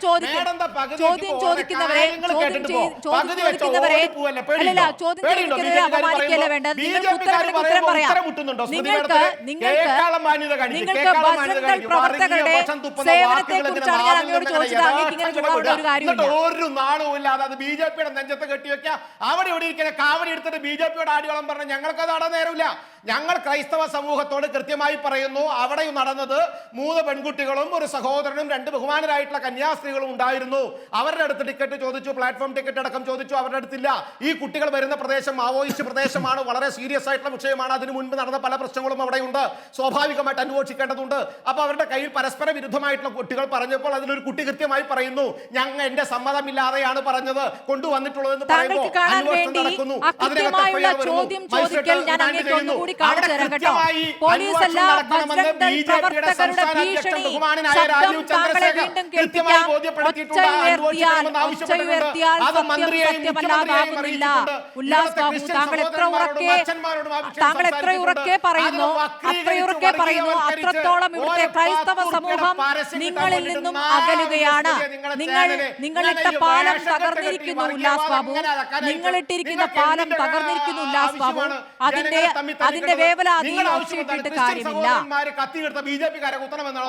ചോദിക്കുന്നവരെ അപമാനിക്കല്ലേ വേണ്ടത്? ഒരു നാളും ഇല്ലാതെ അത് BJP യുടെ നെഞ്ചത്ത് കെട്ടിവെക്കുക. അവിടെ ഇവിടെ ഇരിക്കുന്ന കാവടി എടുത്തിട്ട് BJP യുടെ ആടിയോളം പറഞ്ഞ ഞങ്ങൾക്ക് അത് ആടാൻ നേരമില്ല. ഞങ്ങൾ ക്രൈസ്തവ സമൂഹത്തോട് കൃത്യമായി പറയുന്നു, അവിടെ നടന്നത് 3 പെൺകുട്ടികളും ഒരു സഹോദരനും 2 ബഹുമാനരായിട്ടുള്ള കന്യാസ്ത്രീകളും ഉണ്ടായിരുന്നു. അവരുടെ അടുത്ത് ടിക്കറ്റ് ചോദിച്ചു, പ്ലാറ്റ്ഫോം ടിക്കറ്റ് അടക്കം ചോദിച്ചു, അവരുടെ അടുത്തില്ല. ഈ കുട്ടികൾ വരുന്ന പ്രദേശം മാവോയിസ്റ്റ് പ്രദേശമാണ്, വളരെ സീരിയസ് ആയിട്ടുള്ള വിഷയമാണ്. അതിനു മുൻപ് നടന്ന പല പ്രശ്നങ്ങളും അവിടെയുണ്ട്, സ്വാഭാവികമായിട്ട് അന്വേഷിക്കേണ്ടതുണ്ട്. അപ്പൊ അവരുടെ കയ്യിൽ പരസ്പര വിരുദ്ധമായിട്ടുള്ള കുട്ടികൾ പറഞ്ഞപ്പോൾ അതിലൊരു കുട്ടി കൃത്യമായി പറയുന്നു, എന്റെ സമ്മതമില്ലാതെയാണ് പറഞ്ഞത് കൊണ്ടുവന്നിട്ടുള്ളതെന്ന് പറയുമ്പോൾ അന്വേഷണം നടക്കുന്നു. ചോദ്യം ചോദിക്കൽ ഞാൻ അങ്ങേക്ക് ഒന്നുകൂടി കാണിച്ചു തരാം കേട്ടോ. പോലീസല്ല, ബജറംഗ് ദൾ പ്രവർത്തകരുടെ ഭീഷണി ശബ്ദം താങ്കളെ വീണ്ടും കേൾപ്പിക്കാം. ഒച്ചയുയർത്തിയാൽ സത്യമല്ലാതാകുന്നില്ല. ഉല്ലാസ് ബാബു, താങ്കൾ എത്ര ഉറക്കെ പറയുന്നു, അത്രത്തോളം ഇവിടുത്തെ ക്രൈസ്തവ സമൂഹം നിങ്ങളിൽ നിന്നും അകലുകയാണ്. നിങ്ങളിട്ട പാലം തകർന്നിരിക്കുന്നു ഉല്ലാസ് ബാബു, നിങ്ങളിട്ടിരിക്കുന്ന പാലം തകർന്നിരിക്കുന്നു ഉല്ലാസ് ബാബു. അതിന്റെ വേവലാതി ഒച്ചയിട്ടിട്ട് കാര്യമില്ല,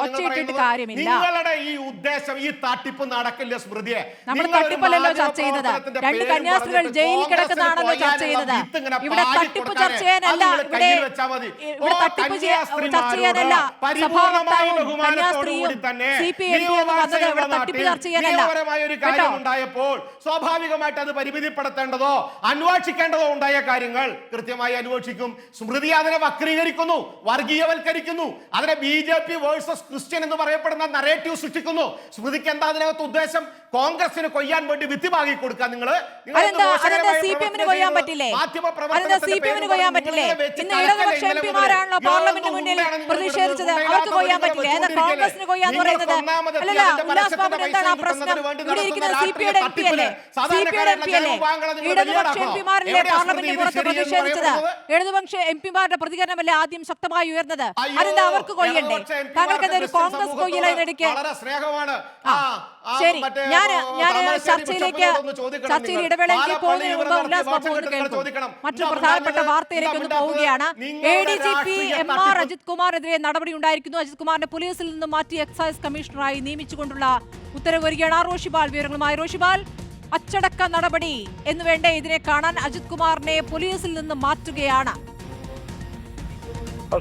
ഒച്ചയിട്ടിട്ട് കാര്യമില്ല. നിങ്ങളുടെ ഈ ഉദ്ദേശം, ഈ തട്ടിപ്പ് നടക്കില്ല സ്മൃതിയെ. നമ്മൾ തട്ടിപ്പല്ലല്ലോ ചർച്ച ചെയ്തത്, 2 കന്യാസ്ത്രീകൾ ജയിലിൽ കിടക്കുന്നതാണല്ലോ ചർച്ച ചെയ്തത്. ഇവിടെ തട്ടിപ്പ് ചർച്ച ചെയ്യാനല്ല, ഇവിടെ തട്ടിപ്പ് ചർച്ച ചെയ്യാനല്ല. സഭാവക്താവും കന്യാസ്ത്രീയും CPM വന്നത് ഇവിടെ തട്ടിപ്പ് ചർച്ച ചെയ്യാനല്ല. ഉണ്ടായപ്പോൾ സ്വാഭാവികമായിട്ട് അത് പരിമിതിപ്പെടുത്തേണ്ടതോ അന്വേഷിക്കേണ്ടതോ ഉണ്ടായ കാര്യങ്ങൾ കൃത്യമായി അന്വേഷിക്കും. സ്മൃതി അതിനെ വക്രീകരിക്കുന്നു, വർഗീയവൽക്കരിക്കുന്നു, അതിനെ BJP വേഴ്സസ് ക്രിസ്ത്യൻ എന്ന് പറയപ്പെടുന്ന നറേറ്റീവ് സൃഷ്ടിക്കുന്നു. സ്മൃതിക്ക് എന്താ അതിനകത്ത് ഉദ്ദേശം? കോൺഗ്രസിന് കൊയ്യാൻ വേണ്ടി വിത്ത് വാങ്ങി കൊടുക്കാൻ നിങ്ങൾ CPM-ന് കൊയ്യാൻ പറ്റില്ലേ? CPM-ന് കൊയ്യാൻ പറ്റില്ലേ? ഇന്ന് ഇടതുപക്ഷ MP-മാരാണല്ലോ പാർലമെന്റ് മുന്നിൽ പ്രതിഷേധിച്ചത്, അവർക്ക് കൊയ്യാൻ പറ്റില്ലേ? ഏതാ കോൺഗ്രസിന് കൊയ്യാന്ന് പറയുന്നത്? അല്ലല്ല, ഉല്ലാസ് ബാബുവിന് എന്താണ് ആ പ്രശ്നം? ഇവിടെ ഇരിക്കുന്നത് CPയുടെ MP അല്ലേ? ഇടതുപക്ഷ MP-മാരല്ലേ പാർലമെന്റ് പുറത്ത് പ്രതിഷേധിച്ചത്? ഇടതുപക്ഷ MP-മാരുടെ പ്രതികരണമല്ലേ ആദ്യം ശക്തമായി ഉയർന്നത്? അതെന്താ അവർക്ക് കൊയ്യണ്ടേ? താങ്കൾക്ക് എന്തൊരു കോൺഗ്രസ് കൊയ്യലതിനിടയ്ക്ക്? ശരി, ഞാൻ ചർച്ചയിൽ ഇടവേളയിലേക്ക് പോകുന്നതിന് മുമ്പ് ഉല്ലാസ് ബാബു ഒന്ന് കേൾക്കും. മറ്റൊരു പ്രധാനപ്പെട്ട വാർത്തയിലേക്ക് ഒന്ന് പോവുകയാണ്. ADGP MR അജിത് കുമാറിനെതിരെ നടപടി ഉണ്ടായിരിക്കുന്നു. അജിത് കുമാറിനെ പോലീസിൽ നിന്നും മാറ്റി എക്സൈസ് കമ്മീഷണറായി നിയമിച്ചുകൊണ്ടുള്ള ഉത്തരവ് വരികയാണ്. റോഷിബാൽ വിവരങ്ങളുമായി. റോഷിബാൽ, അച്ചടക്ക നടപടി എന്ന് വേണ്ടേ ഇതിനെ കാണാൻ? അജിത് കുമാറിനെ പോലീസിൽ നിന്ന് മാറ്റുകയാണ്.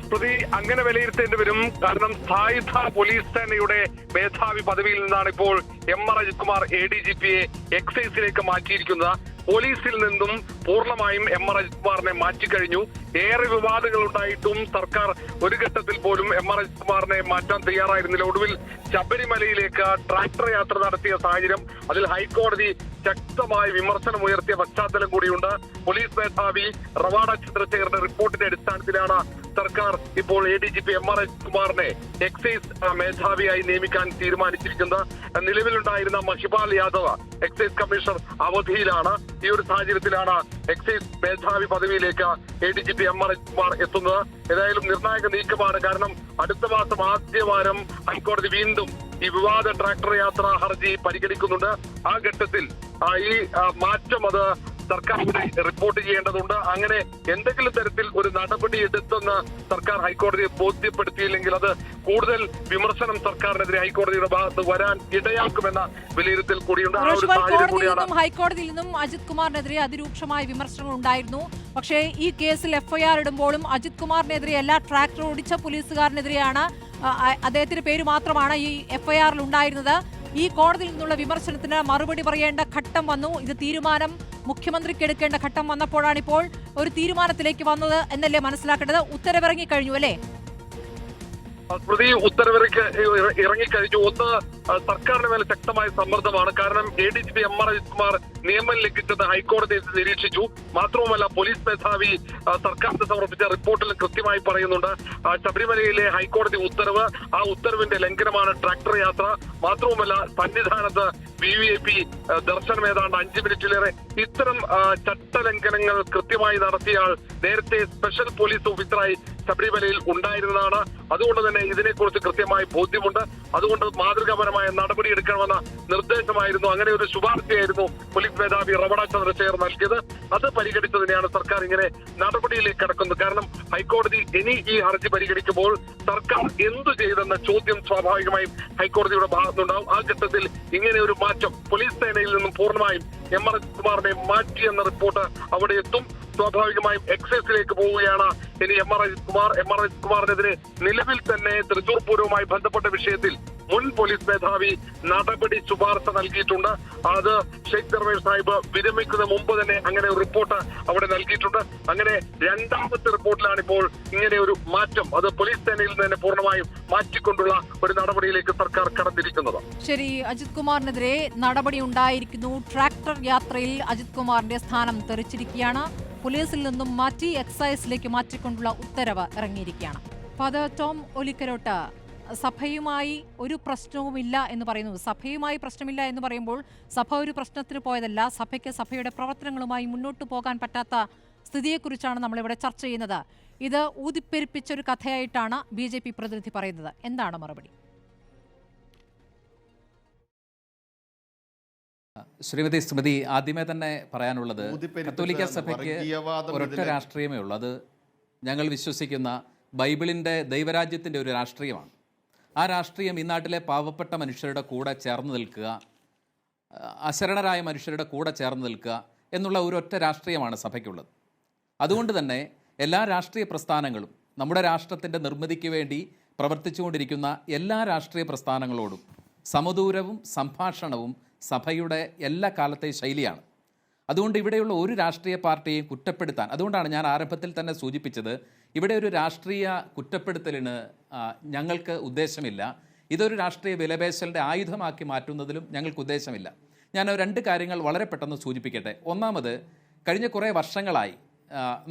സ്മൃതി, അങ്ങനെ വിലയിരുത്തേണ്ടി വരും. കാരണം സായുധ പോലീസ് സേനയുടെ മേധാവി പദവിയിൽ നിന്നാണ് ഇപ്പോൾ MR അജിത് കുമാർ ADGP-യെ എക്സൈസിലേക്ക് മാറ്റിയിരിക്കുന്നത്. പോലീസിൽ നിന്നും പൂർണ്ണമായും MR അജിത് കുമാറിനെ മാറ്റിക്കഴിഞ്ഞു. ഏറെ വിവാദങ്ങൾ ഉണ്ടായിട്ടും സർക്കാർ ഒരു ഘട്ടത്തിൽ പോലും MR അജിത് കുമാറിനെ മാറ്റാൻ തയ്യാറായിരുന്നില്ല. ഒടുവിൽ ശബരിമലയിലേക്ക് ട്രാക്ടർ യാത്ര നടത്തിയ സാഹചര്യം, അതിൽ ഹൈക്കോടതി ശക്തമായ വിമർശനം ഉയർത്തിയ പശ്ചാത്തലം കൂടിയുണ്ട്. പോലീസ് മേധാവി റവാഡ ചന്ദ്രശേഖരന്റെ റിപ്പോർട്ടിന്റെ അടിസ്ഥാനത്തിലാണ് സർക്കാർ ഇപ്പോൾ ADGP MR അജിത് കുമാറിനെ എക്സൈസ് മേധാവിയായി നിയമിക്കാൻ തീരുമാനിച്ചിരിക്കുന്നത്. നിലവിലുണ്ടായിരുന്ന മഹിപാൽ യാദവ് എക്സൈസ് കമ്മീഷണർ അവധിയിലാണ്. ഈ ഒരു സാഹചര്യത്തിലാണ് എക്സൈസ് മേധാവി പദവിയിലേക്ക് ADGP MR അജിത് കുമാർ എത്തുന്നത്. ഏതായാലും നിർണായക നീക്കമാണ്. കാരണം അടുത്ത മാസം ആദ്യവാരം ഹൈക്കോടതി വീണ്ടും ഈ വിവാദ ട്രാക്ടർ യാത്രാ ഹർജി പരിഗണിക്കുന്നുണ്ട്. ആ ഘട്ടത്തിൽ ഈ മാറ്റം അത് സർക്കാർ റിപ്പോർട്ട് ചെയ്യേണ്ടതുണ്ട്. അങ്ങനെ എന്തെങ്കിലും തരത്തിൽ ഒരു നടപടി എടുത്തെന്ന് സർക്കാർ ഹൈക്കോടതിയെ ബോധ്യപ്പെടുത്തിയില്ലെങ്കിൽ അത് കൂടുതൽ വിമർശനം സർക്കാരിനെതിരെ ഹൈക്കോടതിയുടെ ഭാഗത്ത് വരാൻ ഇടയാക്കുമെന്ന വിലയിരുത്തൽ കൂടിയുണ്ട്. ഹൈക്കോടതിയിൽ നിന്നും അജിത് കുമാറിനെതിരെ അതിരൂക്ഷമായ വിമർശനങ്ങൾ ഉണ്ടായിരുന്നു. പക്ഷേ ഈ കേസിൽ FIR ഇടുമ്പോഴും അജിത് കുമാറിനെതിരെ എല്ലാ ട്രാക്ടർ ഓടിച്ച പോലീസുകാരനെതിരെയാണ്, അദ്ദേഹത്തിന്റെ പേര് മാത്രമാണ് ഈ FIR-ൽ ഉണ്ടായിരുന്നത്. ഈ കോടതിയിൽ നിന്നുള്ള വിമർശനത്തിന് മറുപടി പറയേണ്ട ഘട്ടം വന്നു. ഇത് തീരുമാനം മുഖ്യമന്ത്രിക്ക് എടുക്കേണ്ട ഘട്ടം വന്നപ്പോഴാണ് ഇപ്പോൾ ഒരു തീരുമാനത്തിലേക്ക് വന്നത് എന്നല്ലേ മനസ്സിലാക്കേണ്ടത്? ഉത്തരവിറങ്ങി കഴിഞ്ഞു അല്ലേ? സ്മൃതി, ഇറങ്ങിക്കഴിഞ്ഞു. ഒന്ന്, സർക്കാരിന് മേലെ ശക്തമായ സമ്മർദ്ദമാണ്. കാരണം ADGP MR അജിത് കുമാർ നിയമം ലംഘിച്ചത് ഹൈക്കോടതി നിരീക്ഷിച്ചു. മാത്രവുമല്ല, പോലീസ് മേധാവി സർക്കാരിന് സമർപ്പിച്ച റിപ്പോർട്ടിൽ കൃത്യമായി പറയുന്നുണ്ട്, ശബരിമലയിലെ ഹൈക്കോടതി ഉത്തരവ്, ആ ഉത്തരവിന്റെ ലംഘനമാണ് ട്രാക്ടർ യാത്ര. മാത്രവുമല്ല, സന്നിധാനത്ത് VVIP ദർശനം ഏതാണ്ട് 5 മിനിറ്റിലേറെ. ഇത്തരം ചട്ടലംഘനങ്ങൾ കൃത്യമായി നടത്തിയ ആൾ നേരത്തെ സ്പെഷ്യൽ പോലീസ് ഓഫീസറായി ശബരിമലയിൽ ഉണ്ടായിരുന്നതാണ്. അതുകൊണ്ട് തന്നെ ഇതിനെക്കുറിച്ച് കൃത്യമായ ബോധ്യമുണ്ട്. അതുകൊണ്ട് മാതൃകാപരമായ നടപടി എടുക്കണമെന്ന നിർദ്ദേശമായിരുന്നു, അങ്ങനെ ഒരു ശുപാർശയായിരുന്നു പോലീസ് മേധാവി റവണ ചന്ദ്രശേഖർ നൽകിയത്. അത് പരിഗണിച്ചതിനെയാണ് സർക്കാർ ഇങ്ങനെ നടപടിയിലേക്ക് കടക്കുന്നത്. കാരണം ഹൈക്കോടതി ഇനി ഈ ഹർജി പരിഗണിക്കുമ്പോൾ സർക്കാർ എന്തു ചെയ്തെന്ന ചോദ്യം സ്വാഭാവികമായും ഹൈക്കോടതിയുടെ ഭാഗത്തുണ്ടാവും. ആ ഘട്ടത്തിൽ ഇങ്ങനെ ഒരു മാറ്റം പോലീസ് സേനയിൽ നിന്നും പൂർണ്ണമായും എം.ആർ. അജിത്കുമാറിനെ മാറ്റിയെന്ന റിപ്പോർട്ട് അവിടെ എത്തും. സ്വാഭാവികമായും എക്സൈസിലേക്ക് പോവുകയാണ് ഇനി എം.ആർ. അജിത്കുമാറിനെതിരെ നിലവിൽ തന്നെ തൃശൂർ പൂരവുമായി ബന്ധപ്പെട്ട വിഷയത്തിൽ മുൻ പോലീസ് മേധാവി നടപടി ശുപാർശ നൽകിയിട്ടുണ്ട്. അത് ഷെയ്ഖ് ദർവേഷ് സാഹിബ് വിരമിക്കുന്ന മുമ്പ് തന്നെ അങ്ങനെ ഒരു റിപ്പോർട്ട് അവിടെ നൽകിയിട്ടുണ്ട്. അങ്ങനെ രണ്ടാമത്തെ റിപ്പോർട്ടിലാണ് ഇപ്പോൾ ഇങ്ങനെ ഒരു മാറ്റം, അത് പോലീസ് സേനയിൽ നിന്ന് തന്നെ പൂർണ്ണമായും മാറ്റിക്കൊണ്ടുള്ള ഒരു നടപടിയിലേക്ക് സർക്കാർ കടന്നിരിക്കുന്നത്. ശരി, അജിത് കുമാറിനെതിരെ നടപടി ഉണ്ടായിരിക്കുന്നു. ട്രാക്ടർ യാത്രയിൽ അജിത് കുമാറിന്റെ സ്ഥാനം തെറിച്ചിരിക്കുകയാണ്. പോലീസിൽ നിന്നും മാറ്റി എക്സൈസിലേക്ക് മാറ്റിക്കൊണ്ടുള്ള ഉത്തരവ് ഇറങ്ങിയിരിക്കുകയാണ്. ഫാദർ ടോം ഒലിക്കരോട്ട്, സഭയുമായി ഒരു പ്രശ്നവുമില്ല എന്ന് പറയുന്നു. സഭയുമായി പ്രശ്നമില്ല എന്ന് പറയുമ്പോൾ സഭ ഒരു പ്രശ്നത്തിന് പോയതല്ല, സഭയ്ക്ക് സഭയുടെ പ്രവർത്തനങ്ങളുമായി മുന്നോട്ട് പോകാൻ പറ്റാത്ത സ്ഥിതിയെക്കുറിച്ചാണ് നമ്മളിവിടെ ചർച്ച ചെയ്യുന്നത്. ഇത് ഊതിപ്പെരുപ്പിച്ചൊരു കഥയായിട്ടാണ് BJP പ്രതിനിധി പറയുന്നത്. എന്താണ് മറുപടി? ശ്രീമതി സ്മൃതി, ആദ്യമേ തന്നെ പറയാനുള്ളത് കത്തോലിക്ക സഭയ്ക്ക് ഒരൊറ്റ രാഷ്ട്രീയമേ ഉള്ളൂ. അത് ഞങ്ങൾ വിശ്വസിക്കുന്ന ബൈബിളിൻ്റെ ദൈവരാജ്യത്തിൻ്റെ ഒരു രാഷ്ട്രീയമാണ്. ആ രാഷ്ട്രീയം ഈ നാട്ടിലെ പാവപ്പെട്ട മനുഷ്യരുടെ കൂടെ ചേർന്ന് നിൽക്കുക, അശരണരായ മനുഷ്യരുടെ കൂടെ ചേർന്ന് നിൽക്കുക എന്നുള്ള ഒരൊറ്റ രാഷ്ട്രീയമാണ് സഭയ്ക്കുള്ളത്. അതുകൊണ്ട് തന്നെ എല്ലാ രാഷ്ട്രീയ പ്രസ്ഥാനങ്ങളും നമ്മുടെ രാഷ്ട്രത്തിൻ്റെ നിർമ്മിതിക്ക് വേണ്ടി പ്രവർത്തിച്ചുകൊണ്ടിരിക്കുന്ന എല്ലാ രാഷ്ട്രീയ പ്രസ്ഥാനങ്ങളോടും സമദൂരവും സംഭാഷണവും സഭയുടെ എല്ലാ കാലത്തെ ശൈലിയാണ്. അതുകൊണ്ട് ഇവിടെയുള്ള ഒരു രാഷ്ട്രീയ പാർട്ടിയെയും കുറ്റപ്പെടുത്താൻ, അതുകൊണ്ടാണ് ഞാൻ ആരംഭത്തിൽ തന്നെ സൂചിപ്പിച്ചത്, ഇവിടെ ഒരു രാഷ്ട്രീയ കുറ്റപ്പെടുത്തലിന് ഞങ്ങൾക്ക് ഉദ്ദേശമില്ല. ഇതൊരു രാഷ്ട്രീയ വിലപേശലിൻ്റെ ആയുധമാക്കി മാറ്റുന്നതിലും ഞങ്ങൾക്ക് ഉദ്ദേശമില്ല. ഞാൻ രണ്ട് കാര്യങ്ങൾ വളരെ പെട്ടെന്ന് സൂചിപ്പിക്കട്ടെ. ഒന്നാമത്, കഴിഞ്ഞ കുറേ വർഷങ്ങളായി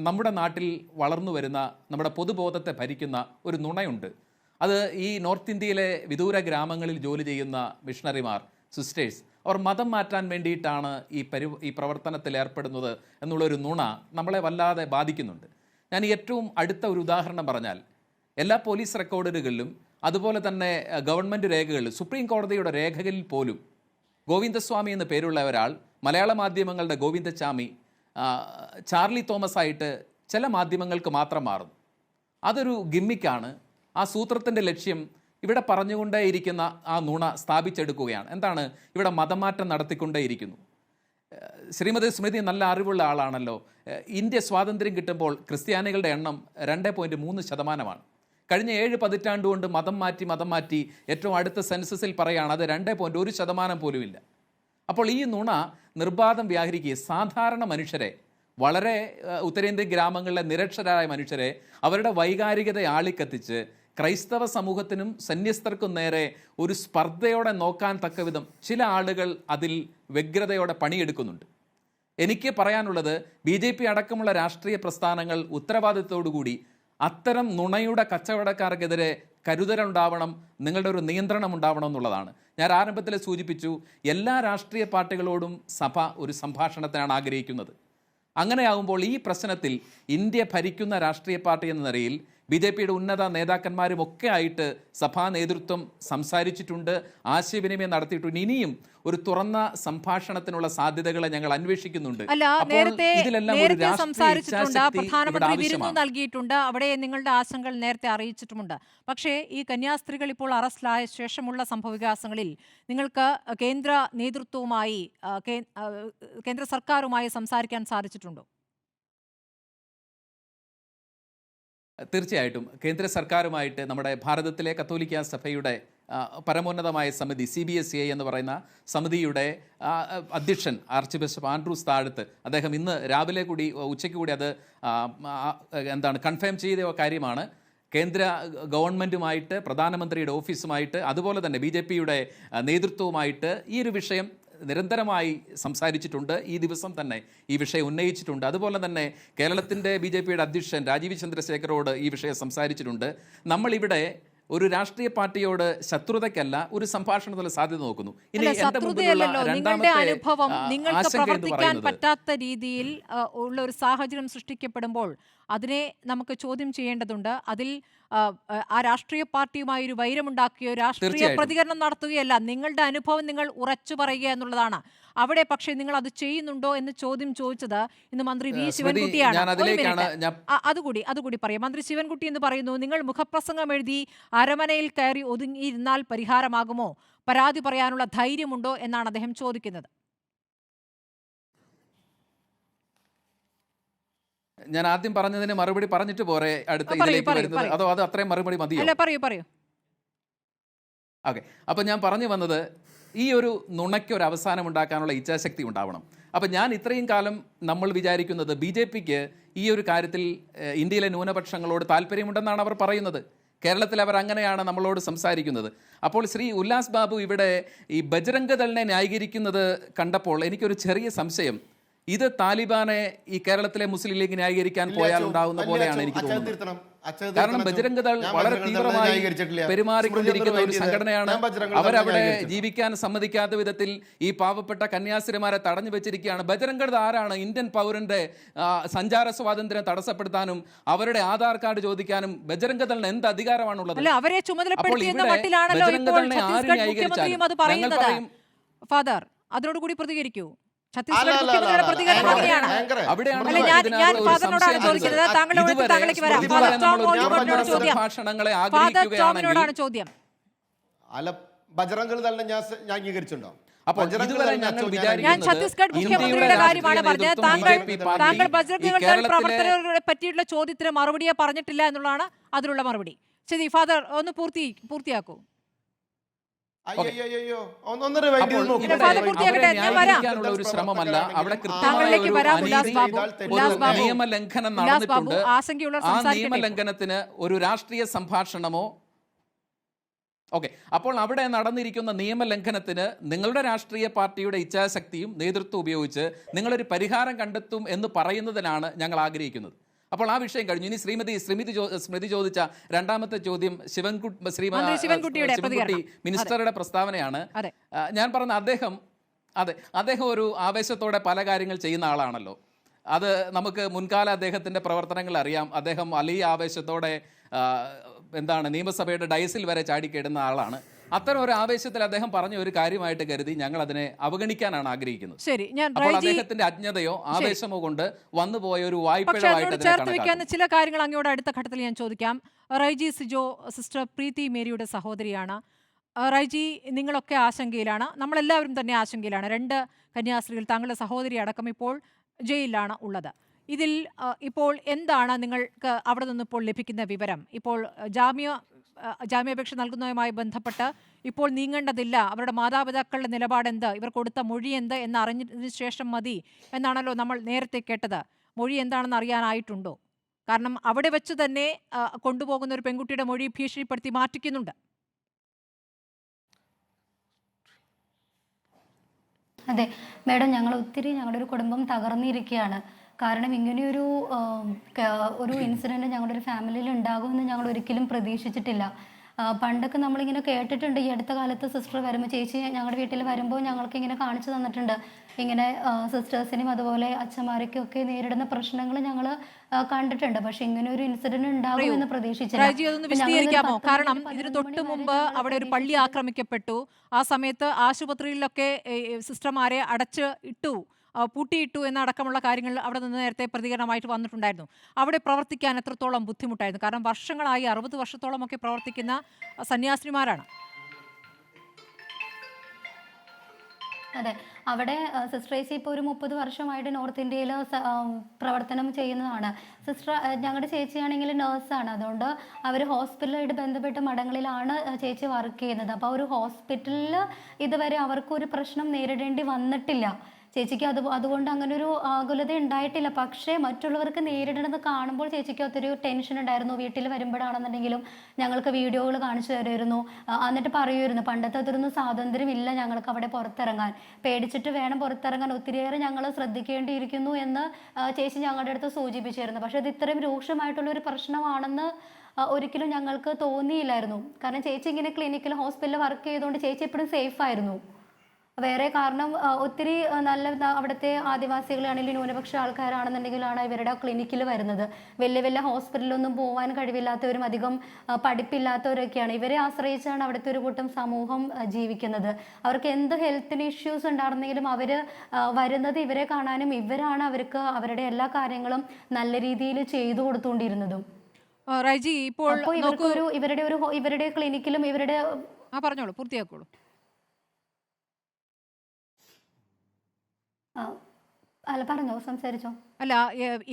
നമ്മുടെ നാട്ടിൽ വളർന്നു വരുന്ന, നമ്മുടെ പൊതുബോധത്തെ ഭരിക്കുന്ന ഒരു നുണയുണ്ട്. അത് ഈ നോർത്ത് ഇന്ത്യയിലെ വിദൂര ഗ്രാമങ്ങളിൽ ജോലി ചെയ്യുന്ന മിഷണറിമാർ, സിസ്റ്റേഴ്സ്, അവർ മതം മാറ്റാൻ വേണ്ടിയിട്ടാണ് ഈ പ്രവർത്തനത്തിൽ ഏർപ്പെടുന്നത് എന്നുള്ളൊരു നുണ നമ്മളെ വല്ലാതെ ബാധിക്കുന്നുണ്ട്. ഞാൻ ഏറ്റവും അടുത്ത ഒരു ഉദാഹരണം പറഞ്ഞാൽ, എല്ലാ പോലീസ് റെക്കോർഡുകളിലും അതുപോലെ തന്നെ ഗവൺമെൻറ് രേഖകളിലും, സുപ്രീം കോടതിയുടെ രേഖകളിൽ പോലും ഗോവിന്ദസ്വാമി എന്ന് പേരുള്ള ഒരാൾ മലയാള മാധ്യമങ്ങളുടെ ഗോവിന്ദച്ചാമി ചാർലി തോമസ് ആയിട്ട് ചില മാധ്യമങ്ങൾക്ക് മാത്രം മാറുന്നു. അതൊരു ഗിമ്മിക്കാണ്. ആ സൂത്രത്തിൻ്റെ ലക്ഷ്യം ഇവിടെ പറഞ്ഞുകൊണ്ടേയിരിക്കുന്ന ആ നുണ സ്ഥാപിച്ചെടുക്കുകയാണ്. എന്താണ്? ഇവിടെ മതമാറ്റം നടത്തിക്കൊണ്ടേയിരിക്കുന്നു. ശ്രീമതി സ്മൃതി നല്ല അറിവുള്ള ആളാണല്ലോ. ഇന്ത്യ സ്വാതന്ത്ര്യം കിട്ടുമ്പോൾ ക്രിസ്ത്യാനികളുടെ എണ്ണം 2.3%. കഴിഞ്ഞ 7 പതിറ്റാണ്ട് കൊണ്ട് മതം മാറ്റി ഏറ്റവും അടുത്ത സെൻസസിൽ പറയുകയാണ് അത് 2.1% പോലുമില്ല. അപ്പോൾ ഈ നുണ നിർബാധം വ്യാഹരിക്കുക, സാധാരണ മനുഷ്യരെ, വളരെ ഉത്തരേന്ത്യൻ ഗ്രാമങ്ങളിലെ നിരക്ഷരായ മനുഷ്യരെ അവരുടെ വൈകാരികത ആളിക്കത്തിച്ച് ക്രൈസ്തവ സമൂഹത്തിനും സന്യസ്തർക്കും നേരെ ഒരു സ്പർദ്ധയോടെ നോക്കാൻ തക്കവിധം ചില ആളുകൾ അതിൽ വ്യഗ്രതയോടെ പണിയെടുക്കുന്നുണ്ട്. എനിക്ക് പറയാനുള്ളത്, BJP അടക്കമുള്ള രാഷ്ട്രീയ പ്രസ്ഥാനങ്ങൾ ഉത്തരവാദിത്തത്തോടുകൂടി അത്തരം നുണയുടെ കച്ചവടക്കാർക്കെതിരെ കരുതലുണ്ടാവണം, നിങ്ങളുടെ ഒരു നിയന്ത്രണം ഉണ്ടാവണം എന്നുള്ളതാണ്. ഞാൻ ആരംഭത്തിൽ സൂചിപ്പിച്ചു, എല്ലാ രാഷ്ട്രീയ പാർട്ടികളോടും സഭ ഒരു സംഭാഷണത്തിനാണ് ആഗ്രഹിക്കുന്നത്. അങ്ങനെയാകുമ്പോൾ ഈ പ്രശ്നത്തിൽ ഇന്ത്യ ഭരിക്കുന്ന രാഷ്ട്രീയ പാർട്ടി എന്ന നിലയിൽ BJPയുടെ ഉന്നത നേതാക്കന്മാരും ഒക്കെ ആയിട്ട് സഭാ നേതൃത്വം സംസാരിച്ചിട്ടുണ്ട്, ആശയവിനിമയം നടത്തിയിട്ടുണ്ട്. ഇനിയും ഒരു തുറന്ന സംഭാഷണത്തിനുള്ള സാധ്യതകളെ ഞങ്ങൾ അന്വേഷിക്കുന്നുണ്ട്. നേരത്തെ സംസാരിച്ചിട്ടുണ്ട്, പ്രധാനമന്ത്രി വിരുന്നു നൽകിയിട്ടുണ്ട്, അവിടെ നിങ്ങളുടെ ആശങ്കകൾ നേരത്തെ അറിയിച്ചിട്ടുമുണ്ട്. പക്ഷേ ഈ കന്യാസ്ത്രീകൾ ഇപ്പോൾ അറസ്റ്റിലായ ശേഷമുള്ള സംഭവവികാസങ്ങളിൽ നിങ്ങൾക്ക് കേന്ദ്ര നേതൃത്വവുമായി, കേന്ദ്ര സർക്കാരുമായി സംസാരിക്കാൻ സാധിച്ചിട്ടുണ്ടോ? തീർച്ചയായിട്ടും കേന്ദ്ര നമ്മുടെ ഭാരതത്തിലെ കത്തോലിക്ക സഭയുടെ പരമോന്നതമായ സമിതി CBSI എന്ന് പറയുന്ന സമിതിയുടെ അധ്യക്ഷൻ ആർച്ച് ബിഷപ്പ് ആൻഡ്രൂസ് താഴത്ത്, അദ്ദേഹം ഇന്ന് രാവിലെ കൂടി ഉച്ചയ്ക്ക് കൂടി അത് കൺഫേം ചെയ്ത കാര്യമാണ്. കേന്ദ്ര ഗവൺമെൻറ്റുമായിട്ട്, പ്രധാനമന്ത്രിയുടെ ഓഫീസുമായിട്ട്, അതുപോലെ തന്നെ BJPയുടെ നേതൃത്വവുമായിട്ട് ഈ ഒരു വിഷയം നിരന്തരമായി സംസാരിച്ചിട്ടുണ്ട്. ഈ ദിവസം തന്നെ ഈ വിഷയം ഉന്നയിച്ചിട്ടുണ്ട്. അതുപോലെ തന്നെ കേരളത്തിൻ്റെ BJPയുടെ അധ്യക്ഷൻ രാജീവ് ചന്ദ്രശേഖരോട് ഈ വിഷയം സംസാരിച്ചിട്ടുണ്ട്. നമ്മളിവിടെ ഒരു രാഷ്ട്രീയ പാർട്ടിയോട് ശത്രുതയ്ക്കല്ല, ഒരു സംഭാഷണത്തിലുള്ള സാധ്യത നോക്കുന്നു. ഇനി നിങ്ങളുടെ അനുഭവം, നിങ്ങൾക്ക് പ്രവർത്തിക്കാൻ പറ്റാത്ത രീതിയിൽ ഉള്ള ഒരു സാഹചര്യം സൃഷ്ടിക്കപ്പെടുമ്പോൾ അതിനെ നമുക്ക് ചോദ്യം ചെയ്യേണ്ടതുണ്ട്. അതിൽ ആ രാഷ്ട്രീയ പാർട്ടിയുമായി ഒരു വൈരമുണ്ടാക്കുകയോ രാഷ്ട്രീയ തീർച്ചയായിട്ടും. പ്രതികരണം നടത്തുകയല്ല. നിങ്ങളുടെ അനുഭവം നിങ്ങൾ ഉറച്ചു പറയുക എന്നുള്ളതാണ്. അവിടെ പക്ഷേ നിങ്ങൾ അത് ചെയ്യുന്നുണ്ടോ എന്ന് ചോദ്യം ചോദിച്ചത് ഇന്ന് മന്ത്രി വി സ്മൃതി, ശിവൻകുട്ടിയാണ്. ഞാൻ ഒരു അതിലേക്കാണ് മിനിറ്റ്. അതുകൂടി പറയാം. മന്ത്രി ശിവൻകുട്ടി എന്ന് പറയുന്നു, നിങ്ങൾ മുഖപ്രസംഗം എഴുതി അരമനയിൽ കയറി ഒതുങ്ങിയിരുന്നാൽ പരിഹാരമാകുമോ? പരാതി പറയാനുള്ള ധൈര്യമുണ്ടോ എന്നാണ് അദ്ദേഹം ചോദിക്കുന്നത്. ഞാൻ ആദ്യം പറഞ്ഞതിന് മറുപടി പറഞ്ഞിട്ട് പോരെ അടുത്ത പറയൂ, ഇതിലേക്ക് പറയൂ, വരുന്നത്, പറയൂ. അതോ അത് അത്രയും മറുപടി മതിയോ? അല്ല, പറയൂ. ഓക്കെ, അപ്പം ഞാൻ പറഞ്ഞു വന്നത് ഈ ഒരു നുണയ്ക്ക് ഒരു അവസാനം ഉണ്ടാക്കാനുള്ള ഇച്ഛാശക്തി ഉണ്ടാവണം. അപ്പം ഞാൻ ഇത്രയും കാലം നമ്മൾ വിചാരിക്കുന്നത് BJPക്ക് ഈ ഒരു കാര്യത്തിൽ ഇന്ത്യയിലെ ന്യൂനപക്ഷങ്ങളോട് താല്പര്യമുണ്ടെന്നാണ് അവർ പറയുന്നത്. കേരളത്തിൽ അവർ അങ്ങനെയാണ് നമ്മളോട് സംസാരിക്കുന്നത്. അപ്പോൾ ശ്രീ ഉല്ലാസ് ബാബു ഇവിടെ ഈ ബജ്രംഗ് ദളിനെ ന്യായീകരിക്കുന്നത് കണ്ടപ്പോൾ എനിക്കൊരു ചെറിയ സംശയം. ഇത് താലിബാനെ ഈ കേരളത്തിലെ മുസ്ലിം ലീഗ് ന്യായീകരിക്കാൻ പോയാൽ ഉണ്ടാവുന്ന പോലെയാണ് എനിക്ക് തോന്നുന്നത്. കാരണം ബജ്രംഗ് ദൾ വളരെ തീവ്രമായി പെരുമാറിക്കൊണ്ടിരിക്കുന്ന ഒരു സംഘടനയാണ്. അവരവിടെ ജീവിക്കാൻ സമ്മതിക്കാത്ത വിധത്തിൽ ഈ പാവപ്പെട്ട കന്യാസ്ത്രീമാരെ തടഞ്ഞു വെച്ചിരിക്കുകയാണ്. ബജ്രംഗ് ദൾ ആരാണ് ഇന്ത്യൻ പൗരന്റെ സഞ്ചാര സ്വാതന്ത്ര്യം തടസ്സപ്പെടുത്താനും അവരുടെ ആധാർ കാർഡ് ചോദിക്കാനും ബജ്രംഗ് ദളിന് എന്ത് അധികാരമാണുള്ളത്? അവരെ ചുമതലപ്പെടുത്തിയെന്ന മട്ടിലാണല്ലോ ഇപ്പോൾ ഛത്തീസ്ഗഡ് മുഖ്യമന്ത്രിയും അത് പറയുന്നത്. ഫാദർ, അതിനോടുകൂടി പ്രതികരിക്കൂ. ഛത്തീസ്ഗഡ് മുഖ്യമന്ത്രിയുടെ പ്രതികരണം അങ്ങനെയാണ്. ഞാൻ ഫാദറിനോടാണ് ചോദിക്കുന്നത്. താങ്കളിലേക്ക് വരാം. ഫാദർ ടോമിനോടാണ് ചോദ്യം. അല്ല, ബജ്രംഗ് ദളിനെ ഞാൻ അംഗീകരിച്ചിട്ടുണ്ടോ? ഞാൻ ഛത്തീസ്ഗഡ് മുഖ്യമന്ത്രിയുടെ കാര്യമാണ് പറഞ്ഞത്. താങ്കൾ ബജ്രംഗ് ദൾ പ്രവർത്തകരെ പറ്റിയിട്ടുള്ള ചോദ്യത്തിന് മറുപടിയെ പറഞ്ഞിട്ടില്ല എന്നുള്ളതാണ് അതിനുള്ള മറുപടി. ശരി ഫാദർ, ഒന്ന് പൂർത്തിയാക്കൂ. ഒരു ശ്രമമല്ല, അവിടെ നിയമലംഘനം നടന്നിട്ടുണ്ട്. ആ നിയമലംഘനത്തിന് ഒരു രാഷ്ട്രീയ സംഭാഷണമോ അപ്പോൾ അവിടെ നടന്നിരിക്കുന്ന നിയമലംഘനത്തിന് നിങ്ങളുടെ രാഷ്ട്രീയ പാർട്ടിയുടെ ഇച്ഛാശക്തിയും നേതൃത്വം ഉപയോഗിച്ച് നിങ്ങളൊരു പരിഹാരം കണ്ടെത്തും എന്ന് പറയുന്നതിനാണ് ഞങ്ങൾ ആഗ്രഹിക്കുന്നത്. അപ്പോൾ ആ വിഷയം കഴിഞ്ഞു. ഇനി സ്മൃതി ചോദിച്ച രണ്ടാമത്തെ ചോദ്യം ശിവൻകുട്ടി മിനിസ്റ്ററുടെ പ്രസ്താവനയാണ്. ഞാൻ പറഞ്ഞ അദ്ദേഹം ഒരു ആവേശത്തോടെ പല കാര്യങ്ങൾ ചെയ്യുന്ന ആളാണല്ലോ. അത് നമുക്ക് മുൻകാല അദ്ദേഹത്തിൻ്റെ പ്രവർത്തനങ്ങൾ അറിയാം. അദ്ദേഹം വലിയ ആവേശത്തോടെ നിയമസഭയുടെ ഡയസിൽ വരെ ചാടിക്കേടുന്ന ആളാണ്. അത്തരം ഒരു ആവേശത്തിൽ അദ്ദേഹം പറഞ്ഞ ഒരു കാര്യമായിട്ട് കരുതി ഞങ്ങൾ അതിനെ അവഗണിക്കാനാണ് ആഗ്രഹിക്കുന്നത്. ശരി, അപ്പോൾ അദ്ദേഹത്തിന്റെ അജ്ഞതയോ ആവേശമോ കൊണ്ട് വന്നുപോയ ഒരു വായ്പയായിട്ട് ചേർത്ത് വെക്കാൻ ചില കാര്യങ്ങൾ അങ്ങോട്ട് അടുത്ത ഘട്ടത്തിൽ ഞാൻ ചോദിക്കാം. റൈജി സിജോ സിസ്റ്റർ പ്രീതി മേരിയുടെ സഹോദരിയാണ്. റൈജി, നിങ്ങളൊക്കെ ആശങ്കയിലാണ്, നമ്മളെല്ലാവരും തന്നെ ആശങ്കയിലാണ്. 2 കന്യാസ്ത്രീകൾ, താങ്കളുടെ സഹോദരി അടക്കം ഇപ്പോൾ ജയിലിലാണ് ഉള്ളത്. ഇതിൽ ഇപ്പോൾ എന്താണ് നിങ്ങൾക്ക് അവിടെ നിന്ന് ഇപ്പോൾ ലഭിക്കുന്ന വിവരം? ഇപ്പോൾ ജാമ്യാപേക്ഷ നൽകുന്നതുമായി ബന്ധപ്പെട്ട് ഇപ്പോൾ നീങ്ങേണ്ടതില്ല, അവരുടെ മാതാപിതാക്കളുടെ നിലപാടെന്ത്, ഇവർ കൊടുത്ത മൊഴി എന്ത് എന്ന് അറിഞ്ഞതിന് ശേഷം മതി എന്നാണല്ലോ നമ്മൾ നേരത്തെ കേട്ടത്. മൊഴി എന്താണെന്ന് അറിയാനായിട്ടുണ്ടോ? കാരണം അവിടെ വെച്ച് തന്നെ കൊണ്ടുപോകുന്ന ഒരു പെൺകുട്ടിയുടെ മൊഴി ഭീഷണിപ്പെടുത്തി മാറ്റിക്കുന്നുണ്ട്. അതെ മാഡം, ഞങ്ങളുടെ ഒരു കുടുംബം തകർന്നിരിക്കുകയാണ്. കാരണം ഇങ്ങനെയൊരു ഇൻസിഡൻറ്റ് ഞങ്ങളുടെ ഒരു ഫാമിലിയിൽ ഉണ്ടാകുമെന്ന് ഞങ്ങൾ ഒരിക്കലും പ്രതീക്ഷിച്ചിട്ടില്ല. പണ്ടൊക്കെ നമ്മളിങ്ങനെ കേട്ടിട്ടുണ്ട്, ഈ അടുത്ത കാലത്ത് സിസ്റ്റർ വരുമ്പോൾ, ചേച്ചി ഞങ്ങളുടെ വീട്ടിൽ വരുമ്പോൾ ഞങ്ങൾക്ക് ഇങ്ങനെ കാണിച്ചു തന്നിട്ടുണ്ട്. ഇങ്ങനെ സിസ്റ്റേഴ്സിനും അതുപോലെ അച്ഛന്മാരൊക്കെ ഒക്കെ നേരിടുന്ന പ്രശ്നങ്ങൾ ഞങ്ങൾ കണ്ടിട്ടുണ്ട്. പക്ഷെ ഇങ്ങനെ ഒരു ഇൻസിഡന്റ് ഉണ്ടാകുമെന്ന് പ്രതീക്ഷിച്ചില്ല. കാരണം ഇതിന് തൊട്ട് മുമ്പ് അവിടെ ഒരു പള്ളി ആക്രമിക്കപ്പെട്ടു. ആ സമയത്ത് ആശുപത്രിയിലൊക്കെ സിസ്റ്റർമാരെ പൂട്ടിയിട്ടു എന്നടക്കമുള്ള കാര്യങ്ങൾ അവിടെ നിന്ന് നേരത്തെ പ്രതികരണമായിട്ട് വന്നിട്ടുണ്ടായിരുന്നു. അവിടെ പ്രവർത്തിക്കാൻ എത്രത്തോളം ബുദ്ധിമുട്ടായിരുന്നു? കാരണം വർഷങ്ങളായി 60 വർഷത്തോളമൊക്കെ പ്രവർത്തിക്കുന്ന സന്യാസിനിമാരാണ്. അതെ, അവിടെ സിസ്റ്റർ ഏച്ചി ഇപ്പോൾ ഒരു 30 വർഷമായിട്ട് നോർത്ത് ഇന്ത്യയിൽ പ്രവർത്തനം ചെയ്യുന്നതാണ്. സിസ്റ്റർ ഞങ്ങളുടെ ചേച്ചിയാണെങ്കിൽ നേഴ്സാണ്. അതുകൊണ്ട് അവർ ഹോസ്പിറ്റലായിട്ട് ബന്ധപ്പെട്ട മഠങ്ങളിലാണ് ചേച്ചി വർക്ക് ചെയ്യുന്നത്. അപ്പോൾ ഒരു ഹോസ്പിറ്റലിൽ ഇതുവരെ അവർക്കൊരു പ്രശ്നം നേരിടേണ്ടി വന്നിട്ടില്ല. ചേച്ചിക്ക് അതുകൊണ്ട് അങ്ങനെ ഒരു ആകുലത ഉണ്ടായിട്ടില്ല. പക്ഷേ മറ്റുള്ളവർക്ക് നേരിടുന്നത് കാണുമ്പോൾ ചേച്ചിക്ക് ഒത്തിരി ടെൻഷൻ ഉണ്ടായിരുന്നു. വീട്ടിൽ വരുമ്പോഴാണെന്നുണ്ടെങ്കിലും ഞങ്ങൾക്ക് വീഡിയോകൾ കാണിച്ചു തരുമായിരുന്നു. എന്നിട്ട് പറയുമായിരുന്നു, പണ്ടത്തെ അതൊന്നും സ്വാതന്ത്ര്യമില്ല ഞങ്ങൾക്ക് അവിടെ പുറത്തിറങ്ങാൻ, പേടിച്ചിട്ട് വേണം പുറത്തിറങ്ങാൻ, ഒത്തിരിയേറെ ഞങ്ങൾ ശ്രദ്ധിക്കേണ്ടിയിരിക്കുന്നു എന്ന് ചേച്ചി ഞങ്ങളുടെ അടുത്ത് സൂചിപ്പിച്ചിരുന്നു. പക്ഷെ ഇത് ഇത്രയും രൂക്ഷമായിട്ടുള്ളൊരു പ്രശ്നമാണെന്ന് ഒരിക്കലും ഞങ്ങൾക്ക് തോന്നിയില്ലായിരുന്നു. കാരണം ചേച്ചി ഇങ്ങനെ ക്ലിനിക്കിൽ ഹോസ്പിറ്റലിൽ വർക്ക് ചെയ്തുകൊണ്ട് ചേച്ചി എപ്പോഴും സേഫ് ആയിരുന്നു. വേറെ കാരണം ഒത്തിരി അവിടുത്തെ ആദിവാസികളാണെങ്കിലും ന്യൂനപക്ഷ ആൾക്കാരാണെന്നുണ്ടെങ്കിലാണ് ഇവരുടെ ക്ലിനിക്കിൽ വരുന്നത്. വലിയ വലിയ ഹോസ്പിറ്റലിലൊന്നും പോകാൻ കഴിവില്ലാത്തവരും അധികം പഠിപ്പില്ലാത്തവരൊക്കെയാണ്. ഇവരെ ആശ്രയിച്ചാണ് അവിടുത്തെ ഒരു കൂട്ടം സമൂഹം ജീവിക്കുന്നത്. അവർക്ക് എന്ത് ഹെൽത്തിന് ഇഷ്യൂസ് ഉണ്ടായിരുന്നെങ്കിലും അവർ വരുന്നത് ഇവരെ കാണാനും ഇവരാണ് അവർക്ക് അവരുടെ എല്ലാ കാര്യങ്ങളും നല്ല രീതിയിൽ ചെയ്തു കൊടുത്തുകൊണ്ടിരുന്നതും. റൈജി, ഇപ്പോൾ ഇവരുടെ ക്ലിനിക്കിലും ഇവരുടെ പറഞ്ഞോളൂ, പൂർത്തിയാക്കോളൂ. അല്ല, പറഞ്ഞോ, സംസാരിച്ചോ. അല്ല,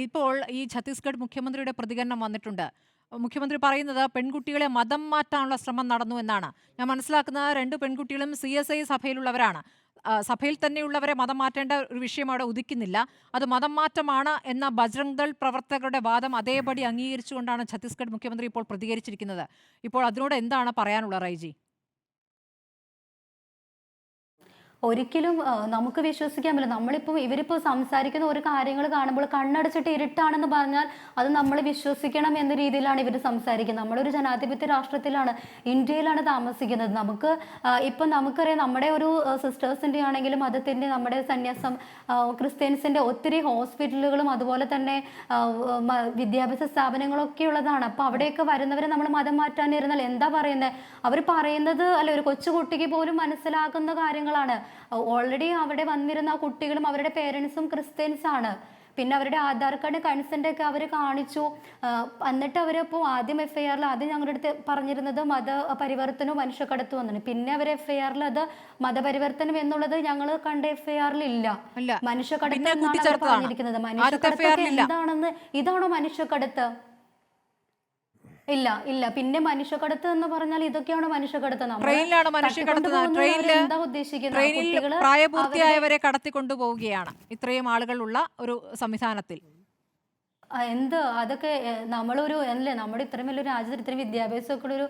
ഇപ്പോൾ ഈ ഛത്തീസ്ഗഡ് മുഖ്യമന്ത്രിയുടെ പ്രതികരണം വന്നിട്ടുണ്ട്. മുഖ്യമന്ത്രി പറയുന്നത് പെൺകുട്ടികളെ മതം മാറ്റാനുള്ള ശ്രമം നടന്നു എന്നാണ്. ഞാൻ മനസ്സിലാക്കുന്ന 2 പെൺകുട്ടികളും CSI സഭയിലുള്ളവരാണ്. സഭയിൽ തന്നെയുള്ളവരെ മതം മാറ്റേണ്ട ഒരു വിഷയം അവിടെ ഉദിക്കുന്നില്ല. അത് മതം മാറ്റമാണ് എന്ന ബജ്രംഗ് ദൾ പ്രവർത്തകരുടെ വാദം അതേപടി അംഗീകരിച്ചുകൊണ്ടാണ് ഛത്തീസ്ഗഡ് മുഖ്യമന്ത്രി ഇപ്പോൾ പ്രതികരിച്ചിരിക്കുന്നത്. ഇപ്പോൾ അതിനോട് എന്താണ് പറയാനുള്ളത് റൈജി? ഒരിക്കലും നമുക്ക് വിശ്വസിക്കാൻ പറ്റില്ല. ഇവരിപ്പോൾ സംസാരിക്കുന്ന ഒരു കാര്യങ്ങൾ കാണുമ്പോൾ കണ്ണടച്ചിട്ട് ഇരുട്ടാണെന്ന് പറഞ്ഞാൽ അത് നമ്മൾ വിശ്വസിക്കണം എന്ന രീതിയിലാണ് ഇവർ സംസാരിക്കുന്നത്. നമ്മളൊരു ജനാധിപത്യ രാഷ്ട്രത്തിലാണ്, ഇന്ത്യയിലാണ് താമസിക്കുന്നത്. നമുക്കറിയാം, നമ്മുടെ ഒരു സിസ്റ്റേഴ്സിൻ്റെ ആണെങ്കിലും മതത്തിൻ്റെ, നമ്മുടെ സന്യാസം ക്രിസ്ത്യൻസിൻ്റെ ഒത്തിരി ഹോസ്പിറ്റലുകളും അതുപോലെ തന്നെ വിദ്യാഭ്യാസ സ്ഥാപനങ്ങളൊക്കെ ഉള്ളതാണ്. അപ്പോൾ അവിടെയൊക്കെ വരുന്നവരെ നമ്മൾ മതം മാറ്റാനിരുന്നാൽ എന്താ പറയുന്നത്? അവർ പറയുന്നത് അല്ലെ, ഒരു കൊച്ചുകുട്ടിക്ക് പോലും മനസ്സിലാക്കുന്ന കാര്യങ്ങളാണ്. ഓൾറെഡി അവിടെ വന്നിരുന്ന ആ കുട്ടികളും അവരുടെ പേരൻസും ക്രിസ്ത്യൻസ് ആണ്. പിന്നെ അവരുടെ ആധാർ കാർഡ് കൺസെന്റ് ഒക്കെ അവർ കാണിച്ചു. എന്നിട്ട് അവരിപ്പോൾ ആദ്യം FIR ആദ്യം ഞങ്ങളുടെ അടുത്ത് പറഞ്ഞിരുന്നത് മതപരിവർത്തനവും മനുഷ്യക്കടത്തും എന്നാണ്. പിന്നെ അവർ FIR അത് മതപരിവർത്തനം എന്നുള്ളത് ഞങ്ങൾ കണ്ട FIR ഇല്ല, മനുഷ്യക്കടത്ത് എന്നാണ് പറഞ്ഞിരിക്കുന്നത്. മനുഷ്യക്കടത്ത് എന്താണെന്ന്, ഇതാണോ മനുഷ്യക്കടത്ത്? ഇല്ല. പിന്നെ മനുഷ്യക്കടത്ത് എന്ന് പറഞ്ഞാൽ ഇതൊക്കെയാണോ മനുഷ്യക്കടത്ത്? എന്താ ഉദ്ദേശിക്കുന്നത്? പ്രായപൂർത്തിയായവരെ കടത്തിക്കൊണ്ടുപോവുകയാണ് ഇത്രയും ആളുകളുള്ള ഒരു സംവിധാനത്തിൽ. അതൊക്കെ നമ്മുടെ ഇത്രയും വലിയൊരു രാജ്യത്ത് ഇത്രയും വിദ്യാഭ്യാസമൊക്കെ ഒരു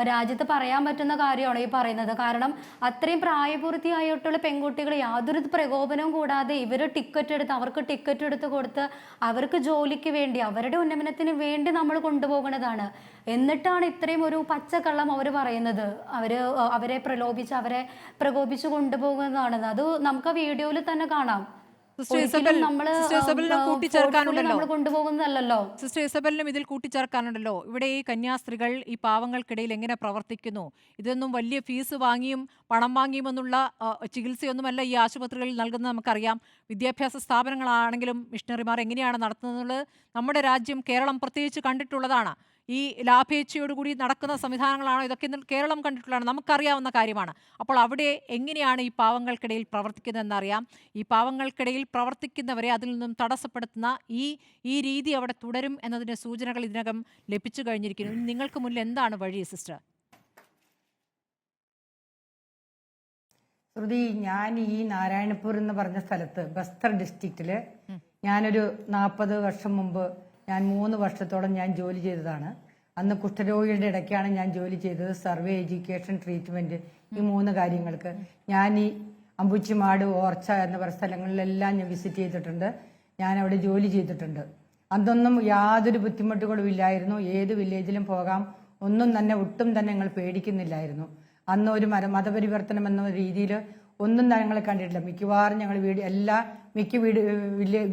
രാജ്യത്ത് പറയാൻ പറ്റുന്ന കാര്യമാണ് ഈ പറയുന്നത്. കാരണം അത്രയും പ്രായപൂർത്തിയായിട്ടുള്ള പെൺകുട്ടികൾ യാതൊരു പ്രകോപനവും കൂടാതെ അവർക്ക് ടിക്കറ്റ് എടുത്ത് കൊടുത്ത് അവർക്ക് ജോലിക്ക് വേണ്ടി, അവരുടെ ഉന്നമനത്തിന് വേണ്ടി നമ്മൾ കൊണ്ടുപോകുന്നതാണ്. എന്നിട്ടാണ് ഇത്രയും ഒരു പച്ചക്കള്ളം അവർ പറയുന്നത്. അവരെ പ്രകോപിച്ച് കൊണ്ടുപോകുന്നതാണെന്ന്. അത് നമുക്ക് ആ വീഡിയോയിൽ തന്നെ കാണാം. സിസ്റ്റർ ഇസബലിനും ഇതിൽ കൂട്ടിച്ചേർക്കാനുണ്ടല്ലോ. ഇവിടെ ഈ കന്യാസ്ത്രീകൾ ഈ പാവങ്ങൾക്കിടയിൽ എങ്ങനെ പ്രവർത്തിക്കുന്നു? ഇതൊന്നും വലിയ ഫീസ് വാങ്ങിയും പണം വാങ്ങിയുമെന്നുള്ള ചികിത്സയൊന്നുമല്ല ഈ ആശുപത്രികളിൽ നൽകുന്നത് നമുക്കറിയാം. വിദ്യാഭ്യാസ സ്ഥാപനങ്ങളാണെങ്കിലും മിഷണറിമാർ എങ്ങനെയാണ് നടത്തുന്നത് നമ്മുടെ രാജ്യം, കേരളം പ്രത്യേകിച്ച് കണ്ടിട്ടുള്ളതാണ്. ഈ ലാഭേച്ഛയോടുകൂടി നടക്കുന്ന സംവിധാനങ്ങളാണോ ഇതൊക്കെ കേരളം കണ്ടിട്ടുള്ളതാണ്, നമുക്കറിയാവുന്ന കാര്യമാണ്. അപ്പോൾ അവിടെ എങ്ങനെയാണ് ഈ പാവങ്ങൾക്കിടയിൽ പ്രവർത്തിക്കുന്നതെന്നറിയാം. ഈ പാവങ്ങൾക്കിടയിൽ പ്രവർത്തിക്കുന്നവരെ അതിൽ നിന്നും തടസ്സപ്പെടുത്തുന്ന ഈ രീതി അവിടെ തുടരും എന്നതിൻ്റെ സൂചനകൾ ഇതിനകം ലഭിച്ചു കഴിഞ്ഞിരിക്കുന്നു. നിങ്ങൾക്ക് മുന്നിൽ എന്താണ് വഴി സിസ്റ്റർ? ശ്രുതി, ഞാൻ ഈ നാരായണപൂർ എന്ന് പറഞ്ഞ സ്ഥലത്ത് ബസ്തർ ഡിസ്ട്രിക്റ്റില് ഞാനൊരു 40 വർഷം മുമ്പ് ഞാൻ 3 വർഷത്തോളം ഞാൻ ജോലി ചെയ്തതാണ്. അന്ന് കുഷ്ഠരോഗികളുടെ ഇടയ്ക്കാണ് ഞാൻ ജോലി ചെയ്തത്. സർവേ, എഡ്യൂക്കേഷൻ, ട്രീറ്റ്മെന്റ്, ഈ 3 കാര്യങ്ങൾക്ക്. ഞാൻ ഈ അമ്പുച്ചിമാട്, ഓർച്ച എന്ന പറയുന്ന സ്ഥലങ്ങളിലെല്ലാം ഞാൻ വിസിറ്റ് ചെയ്തിട്ടുണ്ട്. ഞാൻ അവിടെ ജോലി ചെയ്തിട്ടുണ്ട്. അതൊന്നും യാതൊരു ബുദ്ധിമുട്ടുകളും ഇല്ലായിരുന്നു. ഏത് വില്ലേജിലും പോകാം, ഒന്നും തന്നെ ഒട്ടും തന്നെ ഞങ്ങൾ പേടിക്കുന്നില്ലായിരുന്നു. അന്ന് ഒരു മതപരിവർത്തനം എന്ന രീതിയിൽ ഒന്നും ഞങ്ങൾ കണ്ടിട്ടില്ല. മിക്കവാറും ഞങ്ങൾ മിക്ക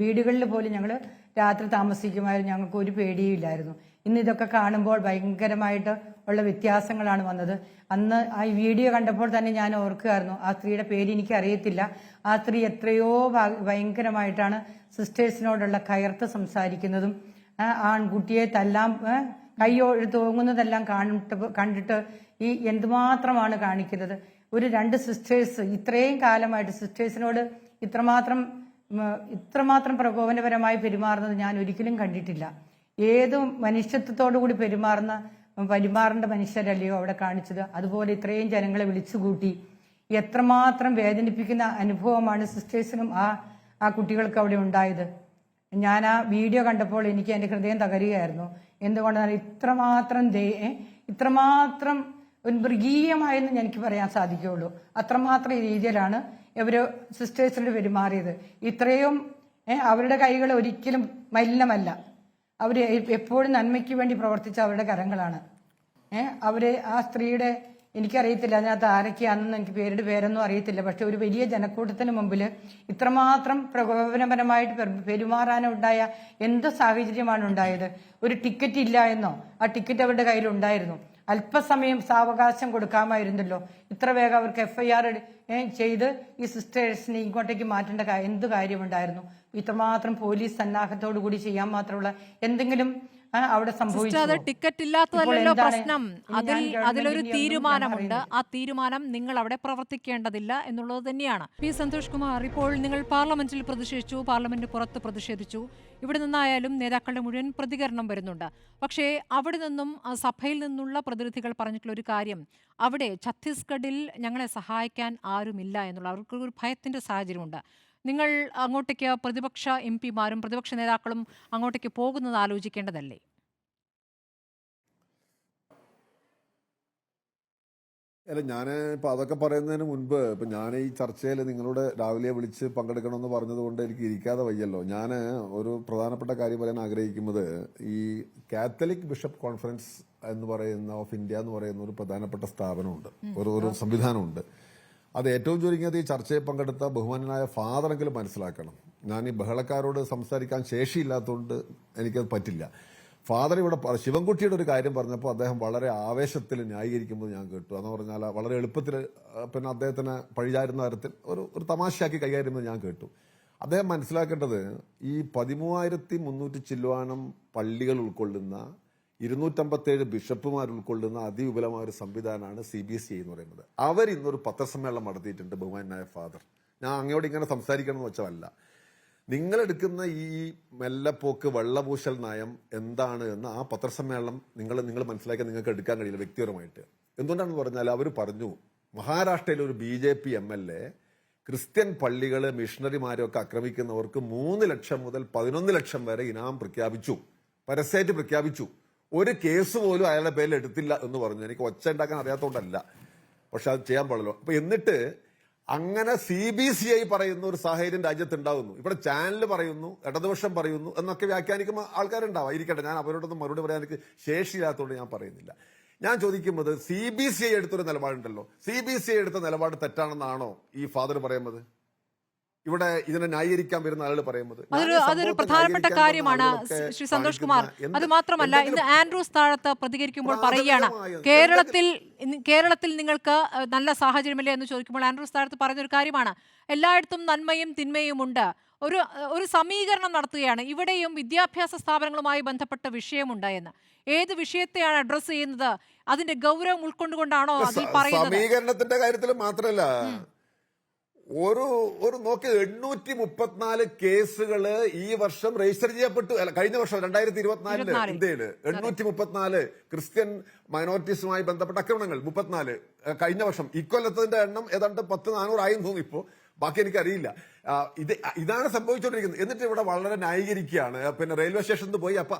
വീടുകളിൽ പോലും ഞങ്ങൾ രാത്രി താമസിക്കുമായിരുന്നു. ഞങ്ങൾക്ക് ഒരു പേടിയും ഇല്ലായിരുന്നു. ഇന്ന് ഇതൊക്കെ കാണുമ്പോൾ ഭയങ്കരമായിട്ട് ഉള്ള വ്യത്യാസങ്ങളാണ് വന്നത്. അന്ന് ആ വീഡിയോ കണ്ടപ്പോൾ തന്നെ ഞാൻ ഓർക്കുകയായിരുന്നു. ആ സ്ത്രീയുടെ പേര് എനിക്ക് അറിയത്തില്ല. ആ സ്ത്രീ എത്രയോ ഭയങ്കരമായിട്ടാണ് സിസ്റ്റേഴ്സിനോടുള്ള കയർത്ത് സംസാരിക്കുന്നതും ആൺകുട്ടിയെ തല്ലാം തൂങ്ങുന്നതെല്ലാം കണ്ടിട്ട് ഈ എന്തുമാത്രമാണ് കാണിക്കുന്നത്. ഒരു 2 സിസ്റ്റേഴ്സ് ഇത്രയും കാലമായിട്ട് സിസ്റ്റേഴ്സിനോട് ഇത്രമാത്രം പ്രകോപനപരമായി പെരുമാറുന്നത് ഞാൻ ഒരിക്കലും കണ്ടിട്ടില്ല. ഏതും മനുഷ്യത്വത്തോടു കൂടി പെരുമാറേണ്ട മനുഷ്യരല്ലയോ അവിടെ കാണിച്ചത്. അതുപോലെ ഇത്രയും ജനങ്ങളെ വിളിച്ചുകൂട്ടി എത്രമാത്രം വേദനിപ്പിക്കുന്ന അനുഭവമാണ് സിസ്റ്റേഴ്സിനും ആ കുട്ടികൾക്ക് അവിടെ ഉണ്ടായത്. ഞാൻ ആ വീഡിയോ കണ്ടപ്പോൾ എനിക്ക് എൻ്റെ ഹൃദയം തകരുകയായിരുന്നു. എന്തുകൊണ്ടാണ് ഇത്രമാത്രം ഒരു മൃഗീയമായെന്ന് എനിക്ക് പറയാൻ സാധിക്കുകയുള്ളൂ. അത്രമാത്രം രീതിയിലാണ് ഇവര് സിസ്റ്റേഴ്സിനോട് പെരുമാറിയത്. ഇത്രയും അവരുടെ കൈകൾ ഒരിക്കലും മലിനമല്ല. അവര് എപ്പോഴും നന്മയ്ക്ക് വേണ്ടി പ്രവർത്തിച്ച അവരുടെ കരങ്ങളാണ്. ആ സ്ത്രീയുടെ എനിക്കറിയത്തില്ല അതിനകത്ത് ആരൊക്കെയാണെന്ന്, എനിക്ക് പേരുടെ പേരൊന്നും അറിയത്തില്ല. പക്ഷെ ഒരു വലിയ ജനക്കൂട്ടത്തിന് മുമ്പിൽ ഇത്രമാത്രം പ്രകോപനപരമായിട്ട് പെരുമാറാനുണ്ടായ എന്ത് സാഹചര്യമാണ് ഉണ്ടായത്? ഒരു ടിക്കറ്റ് ഇല്ല എന്നോ? ആ ടിക്കറ്റ് അവരുടെ കയ്യിലുണ്ടായിരുന്നു. അല്പസമയം സാവകാശം കൊടുക്കാമായിരുന്നല്ലോ. ഇത്ര വേഗം അവർക്ക് FIR ചെയ്ത് ഈ സിസ്റ്റേഴ്സിനെ ഇങ്ങോട്ടേക്ക് മാറ്റേണ്ട എന്ത് കാര്യമുണ്ടായിരുന്നു? ഇത്രമാത്രം പോലീസ് സന്നാഹത്തോടു കൂടി ചെയ്യാൻ മാത്രമുള്ള എന്തെങ്കിലും അവിടെ സംഭവിച്ചു. അത് ടിക്കറ്റ് ഇല്ലാത്തതല്ലോ പ്രശ്നം. അതിലൊരു തീരുമാനമുണ്ട്. ആ തീരുമാനം നിങ്ങൾ അവിടെ പ്രവർത്തിക്കേണ്ടതില്ല എന്നുള്ളത് തന്നെയാണ്. പി സന്തോഷ് കുമാർ, ഇപ്പോൾ നിങ്ങൾ പാർലമെന്റിൽ പ്രതിഷേധിച്ചു, പാർലമെന്റ് പുറത്ത് പ്രതിഷേധിച്ചു. ഇവിടെ നിന്നായാലും നേതാക്കളുടെ മുഴുവൻ പ്രതികരണം വരുന്നുണ്ട്. പക്ഷേ അവിടെ നിന്നും സഭയിൽ നിന്നുള്ള പ്രതിനിധികൾ പറഞ്ഞിട്ടുള്ള ഒരു കാര്യം, അവിടെ ഛത്തീസ്ഗഡിൽ ഞങ്ങളെ സഹായിക്കാൻ ആരുമില്ല എന്നുള്ള അവർക്ക് ഒരു ഭയത്തിന്റെ സാഹചര്യമുണ്ട്. നിങ്ങൾ അങ്ങോട്ടേക്ക് പ്രതിപക്ഷ MP മാരും പ്രതിപക്ഷ നേതാക്കളും അങ്ങോട്ടേക്ക് പോകുന്നത് ആലോചിക്കേണ്ടതല്ലേ? അല്ല, ഞാൻ ഇപ്പം അതൊക്കെ പറയുന്നതിന് മുൻപ് ഇപ്പം ഞാൻ ഈ ചർച്ചയിൽ നിങ്ങളോട് രാവിലെ വിളിച്ച് പങ്കെടുക്കണമെന്ന് പറഞ്ഞതുകൊണ്ട് എനിക്ക് ഇരിക്കാതെ വയ്യല്ലോ. ഞാൻ ഒരു പ്രധാനപ്പെട്ട കാര്യം പറയാൻ ആഗ്രഹിക്കുന്നത്, ഈ കാത്തലിക് ബിഷപ്പ് കോൺഫറൻസ് എന്ന് പറയുന്ന ഓഫ് ഇന്ത്യ എന്ന് പറയുന്ന ഒരു പ്രധാനപ്പെട്ട സ്ഥാപനമുണ്ട്, ഒരു സംവിധാനമുണ്ട്. അത് ഏറ്റവും ചുരുങ്ങിയത് ഈ ചർച്ചയിൽ പങ്കെടുത്ത ബഹുമാനനായ ഫാദറെങ്കിലും മനസ്സിലാക്കണം. ഞാൻ ഈ ബഹളക്കാരോട് സംസാരിക്കാൻ ശേഷിയില്ലാത്തതുകൊണ്ട് എനിക്കത് പറ്റില്ല. ഫാദർ ഇവിടെ ശിവൻകുട്ടിയുടെ ഒരു കാര്യം പറഞ്ഞപ്പോൾ അദ്ദേഹം വളരെ ആവേശത്തിൽ ന്യായീകരിക്കുമ്പോൾ ഞാൻ കേട്ടു. എന്ന് പറഞ്ഞാൽ വളരെ എളുപ്പത്തിൽ പിന്നെ അദ്ദേഹത്തിന് പഴിചാരുന്ന തരത്തിൽ ഒരു തമാശയാക്കി കൈകാര്യം ചെയ്യുന്നത് ഞാൻ കേട്ടു. അദ്ദേഹം മനസ്സിലാക്കേണ്ടത്, ഈ 13,300 ചില്ലുവാനം പള്ളികൾ ഉൾക്കൊള്ളുന്ന 257 ബിഷപ്പുമാർ ഉൾക്കൊള്ളുന്ന അതിവിപുലമായ ഒരു സംവിധാനമാണ് CBSE എന്ന് പറയുന്നത്. അവർ ഇന്നൊരു പത്രസമ്മേളനം നടത്തിയിട്ടുണ്ട്. ബഹുമാനായ ഫാദർ, ഞാൻ അങ്ങോട്ട് ഇങ്ങനെ സംസാരിക്കണം എന്ന് വെച്ചതല്ല. നിങ്ങളെടുക്കുന്ന ഈ മെല്ലപ്പോക്ക് വെള്ളപൂശൽ നയം എന്താണ് എന്ന് ആ പത്രസമ്മേളനം നിങ്ങൾ മനസ്സിലാക്കാൻ നിങ്ങൾക്ക് എടുക്കാൻ കഴിയില്ല വ്യക്തിപരമായിട്ട്. എന്തുകൊണ്ടാണെന്ന് പറഞ്ഞാൽ അവർ പറഞ്ഞു, മഹാരാഷ്ട്രയിലെ ഒരു BJP MLA ക്രിസ്ത്യൻ പള്ളികള് മിഷണറിമാരൊക്കെ ആക്രമിക്കുന്നവർക്ക് 3 ലക്ഷം മുതൽ 11 ലക്ഷം വരെ ഇനാം പ്രഖ്യാപിച്ചു, പരസ്യമായിട്ട് പ്രഖ്യാപിച്ചു. ഒരു കേസ് പോലും അയാളുടെ പേരിൽ എടുത്തില്ല എന്ന് പറഞ്ഞു. എനിക്ക് ഒച്ച ഉണ്ടാക്കാൻ അറിയാത്തതുകൊണ്ടല്ല, പക്ഷെ അത് ചെയ്യാൻ പാടില്ല. അപ്പൊ എന്നിട്ട് അങ്ങനെ CBCI പറയുന്ന ഒരു സാഹചര്യം രാജ്യത്തുണ്ടാകുന്നു. ഇവിടെ ചാനൽ പറയുന്നു, ഇടതുപക്ഷം പറയുന്നു എന്നൊക്കെ വ്യാഖ്യാനിക്കുമ്പോൾ ആൾക്കാരുണ്ടാവാം. ഇരിക്കട്ടെ, ഞാൻ അവരോടൊന്നും മറുപടി പറയാൻ എനിക്ക് ശേഷിയില്ലാത്തതുകൊണ്ട് ഞാൻ പറയുന്നില്ല. ഞാൻ ചോദിക്കുന്നത്, CBCI എടുത്തൊരു നിലപാടുണ്ടല്ലോ, CBCI എടുത്ത നിലപാട് തെറ്റാണെന്നാണോ ഈ ഫാദർ പറയുന്നത്? ഇവിടെ ഇതിനെ ന്യായീകരിക്കാൻ വരുന്ന ആളുകൾ പറയുന്നത് അതൊരു പ്രധാനപ്പെട്ട കാര്യമാണ് ശ്രീ സന്തോഷ് കുമാർ. അത് മാത്രമല്ല, ഇന്ന് ആൻഡ്രൂസ് താഴത്ത് പ്രതികരിക്കുമ്പോൾ പറയുകയാണ്, കേരളത്തിൽ നിങ്ങൾക്ക് നല്ല സാഹചര്യമല്ലേ എന്ന് ചോദിക്കുമ്പോൾ ആൻഡ്രൂസ് താഴത്ത് പറഞ്ഞൊരു കാര്യമാണ്, എല്ലായിടത്തും നന്മയും തിന്മയും ഉണ്ട്. ഒരു സമീകരണം നടത്തുകയാണ്. ഇവിടെയും വിദ്യാഭ്യാസ സ്ഥാപനങ്ങളുമായി ബന്ധപ്പെട്ട വിഷയമുണ്ട് എന്ന്. ഏത് വിഷയത്തെയാണ് അഡ്രസ് ചെയ്യുന്നത്? അതിന്റെ ഗൗരവം ഉൾക്കൊണ്ടുകൊണ്ടാണോ അതിൽ പറയുന്നത്? സമീകരണത്തിന്റെ കാര്യത്തിൽ മാത്രമല്ല, ഒരു നോക്ക് 834 കേസുകള് ഈ വർഷം രജിസ്റ്റർ ചെയ്യപ്പെട്ടു. അല്ല, കഴിഞ്ഞ വർഷം 2024 ഇന്ത്യയില് 834 ക്രിസ്ത്യൻ മൈനോറിറ്റീസുമായി ബന്ധപ്പെട്ട ആക്രമണങ്ങൾ 34 കഴിഞ്ഞ വർഷം. ഇക്കൊല്ലത്തിന്റെ എണ്ണം ഏതാണ്ട് 10,400 ആയി തോന്നുന്നു. ഇപ്പോ ബാക്കി എനിക്കറിയില്ല. ഇതാണ് സംഭവിച്ചുകൊണ്ടിരിക്കുന്നത്. എന്നിട്ട് ഇവിടെ വളരെ ന്യായീകരിക്കുകയാണ്. പിന്നെ റെയിൽവേ സ്റ്റേഷനിൽ പോയി അപ്പൊ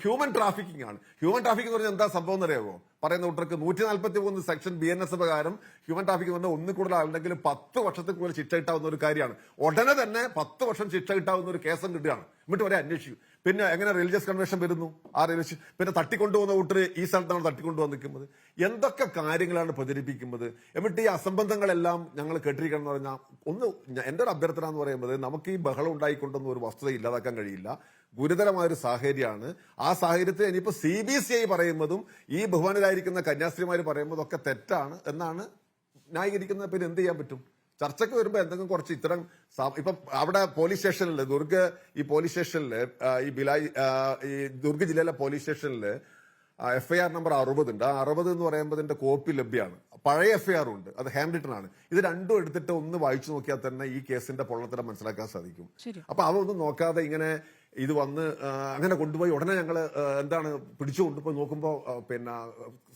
ഹ്യൂമൻ ട്രാഫിക്കിംഗ് ആണ്. ഹ്യൂമൻ ട്രാഫിക്കിംഗ് എന്ന് പറഞ്ഞാൽ എന്താ സംഭവം എന്നറിയാമോ? പറയുന്ന കൂട്ടർക്ക് 143 സെക്ഷൻ BNS പ്രകാരം ഹ്യൂമൻ ട്രാഫിക്കിംഗ് പറഞ്ഞാൽ 1 കൂടുതൽ ആളുണ്ടെങ്കിൽ 10 വർഷത്തിൽ കൂടുതൽ ശിക്ഷ കിട്ടാവുന്ന ഒരു കാര്യമാണ്. ഉടനെ തന്നെ 10 വർഷം ശിക്ഷ കിട്ടാവുന്ന ഒരു കേസം കിട്ടുകയാണ്. എന്നിട്ട് വരെ അന്വേഷിക്കും. പിന്നെ എങ്ങനെ റിലീജിയസ് കൺവെൻഷൻ വരുന്നു? ആ റിലീജിയസ് പിന്നെ തട്ടിക്കൊണ്ടുപോകുന്ന കൂട്ടർ ഈ സ്ഥലത്താണ് തട്ടിക്കൊണ്ടുപോകാൻ നിൽക്കുന്നത്. എന്തൊക്കെ കാര്യങ്ങളാണ് പ്രചരിപ്പിക്കുന്നത്? എന്നിട്ട് ഈ അസംബന്ധങ്ങളെല്ലാം ഞങ്ങൾ കേട്ടിരിക്കണം എന്ന് പറഞ്ഞാൽ, എന്റെ ഒരു അഭ്യർത്ഥന എന്ന് പറയുന്നത്, നമുക്ക് ഈ ബഹളം ഉണ്ടായിക്കൊണ്ടൊന്നും ഒരു വസ്തുത ഇല്ലാതാക്കാൻ കഴിയില്ല. ഗുരുതരമായൊരു സാഹചര്യമാണ്. ആ സാഹചര്യത്തിൽ ഇനിയിപ്പോ CBCI പറയുന്നതും ഈ ബഹുമാനരായിരിക്കുന്ന കന്യാസ്ത്രീമാർ പറയുന്നതും ഒക്കെ തെറ്റാണ് എന്നാണ് ന്യായീകരിക്കുന്നത്. പിന്നെ എന്ത് ചെയ്യാൻ പറ്റും? ചർച്ചയ്ക്ക് വരുമ്പോൾ എന്തെങ്കിലും കുറച്ച് ഇത്തരം ഇപ്പൊ അവിടെ പോലീസ് സ്റ്റേഷനിൽ പോലീസ് സ്റ്റേഷനിൽ ഈ ദുർഗ് ജില്ലയിലെ പോലീസ് സ്റ്റേഷനിൽ FIR നമ്പർ 60 ഉണ്ട്. ആ 60 എന്ന് പറയുമ്പോൾ ഇതിന്റെ കോപ്പി ലഭ്യമാണ്. പഴയ FIR ഉണ്ട്, അത് ഹാൻഡ് റിട്ടൺ ആണ്. ഇത് രണ്ടും എടുത്തിട്ട് ഒന്ന് വായിച്ചു നോക്കിയാൽ തന്നെ ഈ കേസിന്റെ പൊള്ളത്തരം മനസ്സിലാക്കാൻ സാധിക്കും. അപ്പൊ അതൊന്നും നോക്കാതെ ഇങ്ങനെ ഇത് വന്ന് അങ്ങനെ കൊണ്ടുപോയി ഉടനെ ഞങ്ങൾ എന്താണ് പിടിച്ചു കൊണ്ടുപോയി നോക്കുമ്പോൾ പിന്നെ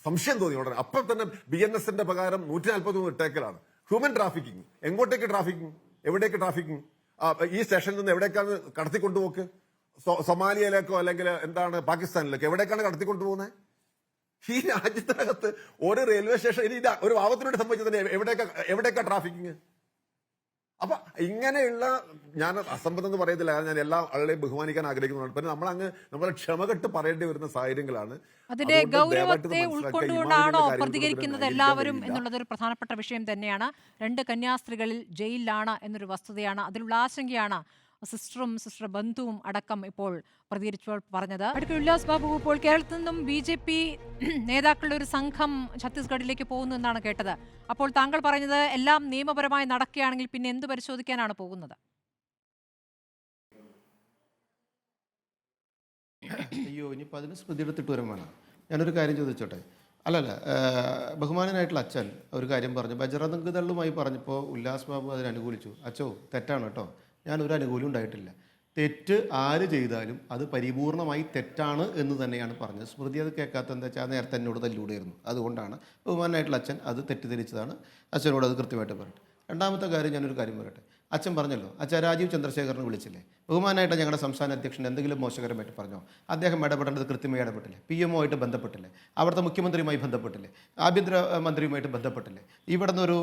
സംശയം തോന്നി ഉടനെ. അപ്പൊ തന്നെ BNSന്റെ പ്രകാരം 143 ഇട്ടേക്കലാണ്. Human trafficking. എങ്ങോട്ടേക്ക് ട്രാഫിക്കിംഗ്? എവിടേക്ക് ട്രാഫിക്കിംഗ്? ഈ സ്റ്റേഷനിൽ നിന്ന് എവിടേക്കാണ് കടത്തിക്കൊണ്ടുപോക്ക്? സൊമാലിയയിലേക്കോ അല്ലെങ്കിൽ എന്താണ് പാകിസ്ഥാനിലേക്കോ എവിടേക്കാണ് കടത്തിക്കൊണ്ടുപോകുന്നത്? ഈ രാജ്യത്തിനകത്ത് ഒരു റെയിൽവേ സ്റ്റേഷൻ ഇനി ഒരു പാവത്തിനോട് സംബന്ധിച്ചതിന് എവിടേക്കാ ട്രാഫിക്കിങ്? അപ്പൊ ഇങ്ങനെയുള്ള, ഞാൻ അസംബന്ധം എന്ന് പറയത്തില്ല, ഞാൻ എല്ലാ ആളുകളെയും ബഹുമാനിക്കാൻ ആഗ്രഹിക്കുന്നതാണ്. പിന്നെ നമ്മളെ ക്ഷമകെട്ട് പറയേണ്ടി വരുന്ന സാഹചര്യങ്ങളാണ്. അതിന്റെ അതുകൊണ്ട് ദയവായിട്ട് ഗൗരവത്തെ മനസ്സിലാക്കുക, ഉൾക്കൊണ്ടുകൊണ്ടാണോ ഇമാതിരിയുള്ള പ്രതികരിക്കുന്നത് കാര്യങ്ങളൊന്നും എല്ലാവരും കഴിയില്ല. എന്നുള്ളത് ഒരു പ്രധാനപ്പെട്ട വിഷയം തന്നെയാണ്. 2 കന്യാസ്ത്രീകളിൽ ജയിലിലാണ് എന്നൊരു വസ്തുതയാണ്, അതിലുള്ള ആശങ്കയാണ് സിസ്റ്ററും സിസ്റ്റർ ബന്ധുവും അടക്കം ഇപ്പോൾ പ്രതികരിച്ചപ്പോൾ പറഞ്ഞത്. അടുത്ത ഉല്ലാസ് ബാബു, ഇപ്പോൾ കേരളത്തിൽ നിന്നും BJP നേതാക്കളുടെ ഒരു സംഘം ഛത്തീസ്ഗഡിലേക്ക് പോകുന്നു എന്നാണ് കേട്ടത്. അപ്പോൾ താങ്കൾ പറഞ്ഞത് എല്ലാം നിയമപരമായി നടക്കുകയാണെങ്കിൽ പിന്നെ എന്ത് പരിശോധിക്കാനാണ് പോകുന്നത്? അയ്യോ, ഇനിയിപ്പോൾ അതിന് സ്മൃതി എടുത്തിട്ട് വരും വേണം. ഞാനൊരു കാര്യം ചോദിച്ചോട്ടെ. അല്ലല്ല, ബഹുമാനനായിട്ടുള്ള അച്ഛൻ ഒരു കാര്യം പറഞ്ഞു, ബജറംഗ് ദളുമായി പറഞ്ഞപ്പോൾ ഉല്ലാസ് ബാബു അതിന് അനുകൂലിച്ചു. അച്ചോ, തെറ്റാണ് കേട്ടോ, ഞാനൊരു അനുകൂലം ഉണ്ടായിട്ടില്ല. തെറ്റ് ആര് ചെയ്താലും അത് പരിപൂർണമായി തെറ്റാണ് എന്ന് തന്നെയാണ് പറഞ്ഞത്. സ്മൃതി അത് കേൾക്കാത്ത എന്താ വെച്ചാൽ നേരത്തെ എന്നോട് തല്ലൂടെയായിരുന്നു. അതുകൊണ്ടാണ് ബഹുമാനായിട്ടുള്ള അച്ഛൻ അത് തെറ്റിദ്ധരിച്ചതാണ്. അച്ഛനോട് അത് കൃത്യമായിട്ട് പറയട്ടെ. രണ്ടാമത്തെ കാര്യം, ഞാനൊരു കാര്യം പറയട്ടെ. അച്ഛൻ പറഞ്ഞല്ലോ, അച്ഛൻ രാജീവ് ചന്ദ്രശേഖറിനെ വിളിച്ചില്ലേ? ബഹുമാനായിട്ട് ഞങ്ങളുടെ സംസ്ഥാന അധ്യക്ഷൻ എന്തെങ്കിലും മോശകരമായിട്ട് പറഞ്ഞോ? അദ്ദേഹം ഇടപെടേണ്ടത് കൃത്യമായി ഇടപെട്ടില്ലേ? PMO ആയിട്ട് ബന്ധപ്പെട്ടില്ലേ? അവിടുത്തെ മുഖ്യമന്ത്രിയുമായി ബന്ധപ്പെട്ടില്ലേ? ആഭ്യന്തര മന്ത്രിയുമായിട്ട് ബന്ധപ്പെട്ടില്ലേ? ഇവിടുന്ന് ഒരു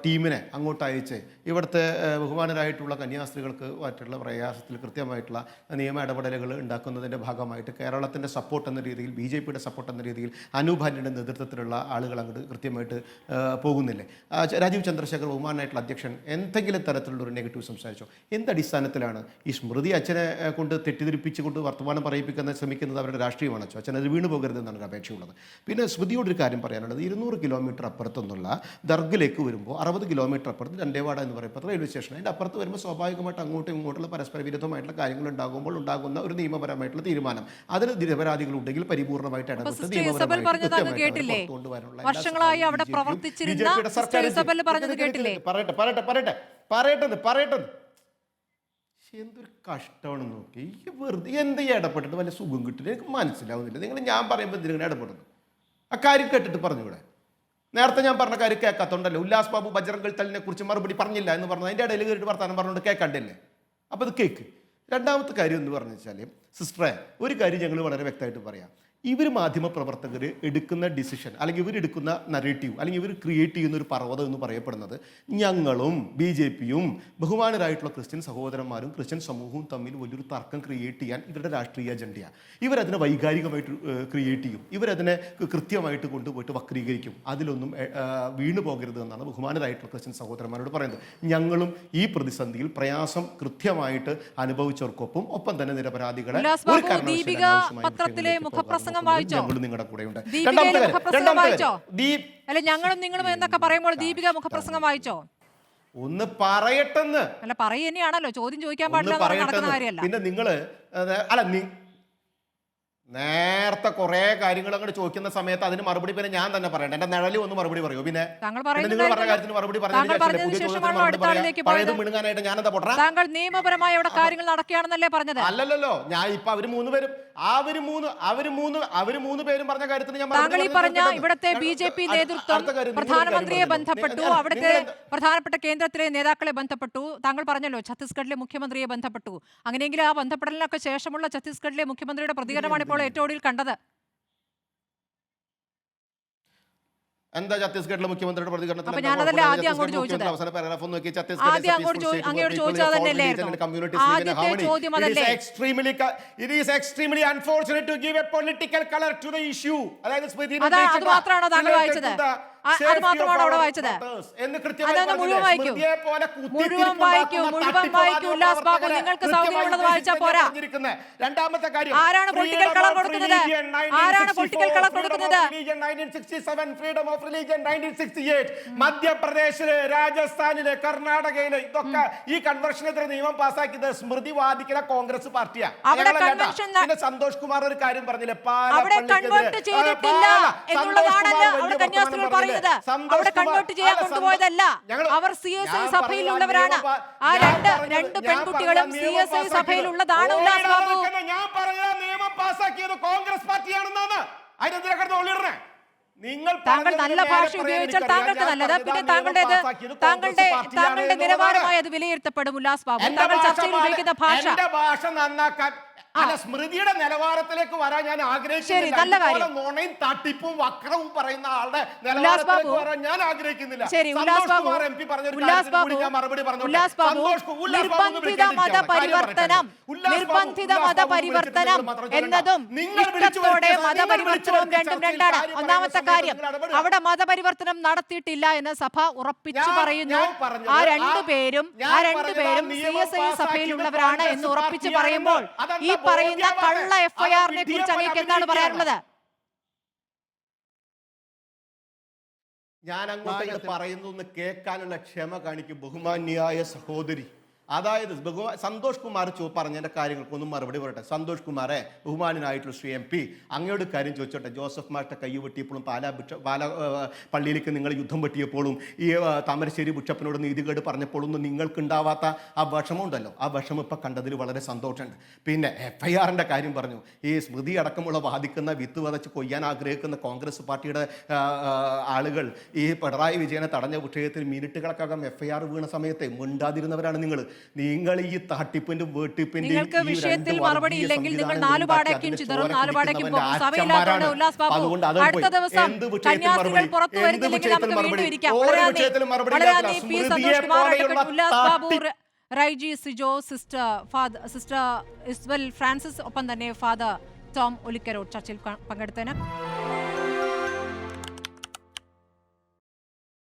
ടീമിനെ അങ്ങോട്ട് അയച്ച് ഇവിടുത്തെ ബഹുമാനരായിട്ടുള്ള കന്യാസ്ത്രീകൾക്ക് മറ്റുള്ള പ്രയാസത്തിൽ കൃത്യമായിട്ടുള്ള നിയമ ഇടപെടലുകൾ ഉണ്ടാക്കുന്നതിൻ്റെ ഭാഗമായിട്ട് കേരളത്തിൻ്റെ സപ്പോർട്ട് എന്ന രീതിയിൽ, BJPയുടെ സപ്പോർട്ട് എന്ന രീതിയിൽ അനൂപ് ആന്റണിയുടെ നേതൃത്വത്തിലുള്ള ആളുകൾ അങ്ങോട്ട് കൃത്യമായിട്ട് പോകുന്നില്ലേ? രാജീവ് ചന്ദ്രശേഖർ ബഹുമാനായിട്ടുള്ള അധ്യക്ഷൻ എന്തെങ്കിലും തരത്തിലുള്ള ഒരു നെഗറ്റീവ് സംസാരിച്ചോ? എന്തടിസ്ഥാനത്തിലാണ് ഈ സ്മൃതി അച്ഛനെ കൊണ്ട് തെറ്റിദ്ധരിപ്പിച്ചുകൊണ്ട് വർത്തമാനം പറയിപ്പിക്കാൻ ശ്രമിക്കുന്നത്? അവരുടെ രാഷ്ട്രീയമാണ്. അച്ഛൻ അത് വീണു പോകരുതെന്നാണ് ഒരു അപേക്ഷയുള്ളത്. പിന്നെ സ്മൃതിയോടൊരു കാര്യം പറയാനുള്ളത്, 200 കിലോമീറ്റർ അപ്പുറത്തുനിന്നുള്ള ദർഗിലേക്ക് വരുമ്പോൾ 60 കിലോമീറ്റർ അപ്പുറത്ത് ദണ്ഡേവാഡ എന്ന് പറയുമ്പോൾ റെയിൽവേ സ്റ്റേഷൻ, അതിൻ്റെ അപ്പുറത്ത് വരുമ്പോൾ സ്വാഭാവികമായിട്ട് അങ്ങോട്ടും ഇങ്ങോട്ടുള്ള പരസ്പര വിരുദ്ധമായിട്ടുള്ള കാര്യങ്ങൾ ഉണ്ടാകുമ്പോൾ ഉണ്ടാകുന്ന ഒരു നിയമപരമായിട്ടുള്ള തീരുമാനം, അതിൽ നിരപരാധികളുണ്ടെങ്കിൽ പരിപൂർണമായിട്ട് വർഷങ്ങളായി അവിടെ പ്രവർത്തിച്ചിരുന്ന പറയട്ടെ. എന്തൊരു കഷ്ടമാണ് നോക്കി. ഈ വെറുതെ എന്ത് ഇടപെട്ടിട്ട് വല്ല സുഖം കിട്ടില്ല, എനിക്ക് മനസ്സിലാവുന്നില്ല. നിങ്ങൾ ഞാൻ പറയുമ്പോൾ എന്തിനാണ് ഇടപെടുന്നത്? ആ കാര്യം കേട്ടിട്ട് പറഞ്ഞൂടെ? നേരത്തെ ഞാൻ പറഞ്ഞ കാര്യം കേൾക്കാത്തോണ്ടല്ലോ. ഉല്ലാസ് ബാബു ബജറംഗ് ദളിനെ കുറിച്ച് മറുപടി പറഞ്ഞില്ല എന്ന് പറഞ്ഞത് അതിൻ്റെ ഇടയിൽ കയറിയിട്ട് വർത്താനം പറഞ്ഞുകൊണ്ട് കേൾക്കണ്ടല്ലേ? അപ്പോൾ ഇത് കേൾക്ക്. രണ്ടാമത്തെ കാര്യം എന്ന് പറഞ്ഞു വെച്ചാൽ, സിസ്റ്ററെ, ഒരു കാര്യം ഞങ്ങൾ വളരെ വ്യക്തമായിട്ട് പറയാം. ഇവർ മാധ്യമപ്രവർത്തകർ എടുക്കുന്ന ഡിസിഷൻ, അല്ലെങ്കിൽ ഇവരെടുക്കുന്ന നറേറ്റീവ്, അല്ലെങ്കിൽ ഇവർ ക്രിയേറ്റ് ചെയ്യുന്ന ഒരു പർവ്വതം എന്ന് പറയപ്പെടുന്നത് ഞങ്ങളും BJPയും ബഹുമാനരായിട്ടുള്ള ക്രിസ്ത്യൻ സഹോദരന്മാരും ക്രിസ്ത്യൻ സമൂഹവും തമ്മിൽ വലിയൊരു തർക്കം ക്രിയേറ്റ് ചെയ്യാൻ ഇവരുടെ രാഷ്ട്രീയ അജണ്ടയാണ്. ഇവരതിനെ വൈകാരികമായിട്ട് ക്രിയേറ്റ് ചെയ്യും, ഇവരതിനെ കൃത്യമായിട്ട് കൊണ്ടുപോയിട്ട് വക്രീകരിക്കും. അതിലൊന്നും വീണു പോകരുത് എന്നാണ് ബഹുമാനരായിട്ടുള്ള ക്രിസ്ത്യൻ സഹോദരന്മാരോട് പറയുന്നത്. ഞങ്ങളും ഈ പ്രതിസന്ധിയിൽ പ്രയാസം കൃത്യമായിട്ട് അനുഭവിച്ചവർക്കൊപ്പം, ഒപ്പം തന്നെ നിരപരാധികളെ നിങ്ങളുടെ കൂടെ ഉണ്ട്. അല്ല, ഞങ്ങളും നിങ്ങളും എന്നൊക്കെ പറയുമ്പോൾ ദീപിക മുഖപ്രസംഗം വായിച്ചോ? ഒന്ന് പറയട്ടെന്ന്. അല്ല, പറയുകയാണല്ലോ, ചോദ്യം ചോദിക്കാൻ പാടില്ല, നടക്കുന്ന കാര്യമല്ല. പിന്നെ നിങ്ങള് അല്ല, നേരത്തെ കുറെ കാര്യങ്ങൾ അങ്ങോട്ട് ചോദിക്കുന്ന സമയത്ത് അതിന് മറുപടി പിന്നെ ഞാൻ തന്നെ പറയണ്ട. എന്റെ നിഴലിൽ ഒന്ന് മറുപടി പറയൂ. പിന്നെ നിങ്ങൾ പറഞ്ഞ കാര്യത്തിന് മറുപടി മിണുങ്ങാനായിട്ട് ഞാൻ എന്താ പൊട്ട? താങ്കൾ നിയമപരമായ അവിടെ കാര്യങ്ങൾ നടക്കുകയാണെന്നല്ലേ പറഞ്ഞത്? അല്ലല്ലോ, ഞാൻ ഇപ്പൊ അവര് മൂന്ന് പേരും പറഞ്ഞ കാര്യത്തിന് ഞാൻ താങ്കൾ ഈ പറഞ്ഞ ഇവിടുത്തെ BJP നേതൃത്വം പ്രധാനമന്ത്രിയെ ബന്ധപ്പെട്ടു, അവിടുത്തെ പ്രധാനപ്പെട്ട കേന്ദ്രത്തിലെ നേതാക്കളെ ബന്ധപ്പെട്ടു. താങ്കൾ പറഞ്ഞല്ലോ ഛത്തീസ്ഗഡിലെ മുഖ്യമന്ത്രിയെ ബന്ധപ്പെട്ടു. അങ്ങനെയെങ്കിൽ ആ ബന്ധപ്പെടലിനൊക്കെ ശേഷമുള്ള ഛത്തീസ്ഗഡിലെ മുഖ്യമന്ത്രിയുടെ പ്രതികരണമാണ് ഇപ്പോൾ ഏറ്റവും ഒടുവിൽ കണ്ടത്. എന്താ ഛത്തീസ്ഗഡിലെ മുഖ്യമന്ത്രിയുടെ പ്രതികരണത്തിൽ? ആദ്യം അങ്ങോട്ട് ചോദിച്ചത് അതല്ലേ? അത് മാത്രമാണോ താങ്കൾ വായിച്ചത്? അത് മാത്രമാണോ അവിടെ വായിച്ചത്? മുഴുവൻ വായിക്കൂ ഉല്ലാസ് ബാബു. നിങ്ങൾക്ക് സൗകര്യമുള്ളത് വായിച്ചാൽ പോരാ. രണ്ടാമത്തെ കാര്യം, ആരാണ് പൊളിറ്റിക്കൽ കളർ കൊടുക്കുന്നത്? ആരാണ് പൊളിറ്റിക്കൽ കളർ കൊടുക്കുന്നത്? മധ്യപ്രദേശില്, രാജസ്ഥാനില്, കർണാടകയില് ഇതൊക്കെ ഈ കൺവെൻഷനെതിരെ നിയമം പാസ്സാക്കിയത് സ്മൃതി വാദിക്കുന്ന കോൺഗ്രസ് പാർട്ടിയാണ്. പിന്നെ സന്തോഷ് കുമാർ ഒരു കാര്യം പറഞ്ഞില്ലേ, അവിടെ കൺവേർട്ട് ചെയ്യാൻ കൊണ്ടുപോയതല്ല, അവർ CSI സഭയിലുള്ളവരാണ്. ആ രണ്ട് പെൺകുട്ടികളും CSI സഭയിലുള്ളതാണ്. ഉല്ലാസ് ബാബു, ഞാൻ പറഞ്ഞ നിയമം പാസ്സാക്കിയത് കോൺഗ്രസ് പാർട്ടിയാണെന്നാണ്. അതിനെതിരെ കിടന്ന് ഒളിയിടണേ. താങ്കൾ നല്ല ഭാഷ ഉപയോഗിച്ചാൽ താങ്കൾക്ക് നല്ലത്. പിന്നെ താങ്കളുടെ നിലവാരമായി അത് വിലയിരുത്തപ്പെടും. ഉല്ലാസ് ബാബു, താങ്കൾ ചർച്ചയിൽ ഉപയോഗിക്കുന്ന ഭാഷ അല്ല, സ്മൃതിയുടെ നിലവാരത്തിലേക്ക് വരാൻ ഞാൻ ശരി, ആഗ്രഹിക്കുന്നില്ല. നല്ല കാര്യം. അതുപോലെ നുണയും തട്ടിപ്പും വക്രവും പറയുന്ന ആളുടെ ഉല്ലാസ് നിലവാരത്തിലേക്ക് ബാബു. വരാൻ ഞാൻ ആഗ്രഹിക്കുന്നില്ല. ശരി, ഉല്ലാസ് സന്തോഷ് ബാബു. കുമാർ MP പറഞ്ഞ ഒരു ഉല്ലാസ് കാര്യത്തിന് കൂടി ബാബു. ഞാൻ മറുപടി പറഞ്ഞോട്ടെ. ഉല്ലാസ് ബാബു. സന്തോഷ് ബാബു ഒന്ന് നിർബന്ധിത വിളിക്കാതിരിക്കുക. മതപരിവർത്തനം ഉല്ലാസ് ബാബു, നിർബന്ധിത ഉല്ലാസ് ബാബു മതപരിവർത്തനം വിളിച്ചിട്ട് നിങ്ങൾ മാത്രം എന്നതും നിങ്ങൾ വിളിച്ചു ഇഷ്ടത്തോടെ വരുത്തിയ- മതപരിവർത്തനവും നിങ്ങൾ രണ്ടും വിളിച്ചു രണ്ടാണ്. വരുത്തിയ ഒന്നാമത്തെ സമയത്ത് കാര്യം, നിങ്ങൾ ഇടപെടുക. അവിടെ മതപരിവർത്തനം നടത്തിയിട്ടില്ല എന്ന് സഭ ഉറപ്പിച്ചു ഞാൻ പറയുന്നു. പറഞ്ഞത് ആ രണ്ടുപേരും ഞാൻ രണ്ടുപേരും പറഞ്ഞത് CSI നിയമം സഭയിലുള്ളവരാണ് പാസ്സാക്കിയത് എന്ന് ഉറപ്പിച്ചു പാർട്ടിയാണെന്ന് പറയുമ്പോൾ അതെന്താ ഈ പറയുന്ന ബോധ്യമാവട്ടെ? കള്ള FIR-നെ അത് കുറിച്ച് അങ്ങേക്ക് എന്താണ് വിഡ്ഢിയെ പറയാനുള്ളത്? ഞാൻ അങ്ങോട്ട് പറയുന്നു കേൾക്കാനുള്ള ക്ഷമ കാണിക്കും ബഹുമാന്യായ സഹോദരി. അതായത് സന്തോഷ് കുമാർ പറഞ്ഞതിന്റെ കാര്യങ്ങൾക്കൊന്നും മറുപടി പറയട്ടെ. സന്തോഷ് കുമാറെ, ബഹുമാനായിട്ടുള്ള ശ്രീ MP, അങ്ങയോട് കാര്യം ചോദിച്ചോട്ടെ. ജോസഫ് മാഷ്ട കൈ വെട്ടിയപ്പോഴും പാല പള്ളിയിലേക്ക് നിങ്ങൾ യുദ്ധം വെട്ടിയപ്പോഴും ഈ താമരശ്ശേരി ബിഷപ്പിനോട് നീതികേട് പറഞ്ഞപ്പോഴൊന്നും നിങ്ങൾക്കുണ്ടാവാത്ത ആ വിഷമമുണ്ടല്ലോ, ആ വിഷമം ഇപ്പം കണ്ടതിൽ വളരെ സന്തോഷമുണ്ട്. പിന്നെ FIR-ന്റെ കാര്യം പറഞ്ഞു. ഈ സ്മൃതി അടക്കമുള്ള ബാധിക്കുന്ന വിത്ത് വതച്ച് കൊയ്യാൻ ആഗ്രഹിക്കുന്ന കോൺഗ്രസ് പാർട്ടിയുടെ ആളുകൾ ഈ പിണറായി വിജയനെ തടഞ്ഞ വിഷയത്തിൽ മിനിറ്റുകൾക്കകം FIR വീണ സമയത്ത് മിണ്ടാതിരുന്നവരാണ് നിങ്ങൾ. നിങ്ങൾ ഈ തട്ടിപ്പിന്റെ വെട്ടിപ്പിന്റെ നിങ്ങൾക്ക് വിഷയത്തിൽ മറുപടി ഇല്ലെങ്കിൽ നിങ്ങൾ നാലുപാടേക്കും ചിതറും, നാലുപാടേക്കും പോകും. സഭയിലാത്തോണ്ട് ഉല്ലാസ് ബാബു, അടുത്ത ദിവസം കന്യാസ്ത്രീകൾ പുറത്തു വരുന്നില്ലെങ്കിൽ നമുക്ക് വീണ്ടും ഇരിക്കാം. വളരെ നന്ദി P. Santhosh Kumar, advocate Ullas Babu, Raiji Sijo, sister Isvel Francis, ഒപ്പം തന്നെ ഫാദർ ടോം ഒലിക്കരോട് ചർച്ചയിൽ പങ്കെടുത്തതിന്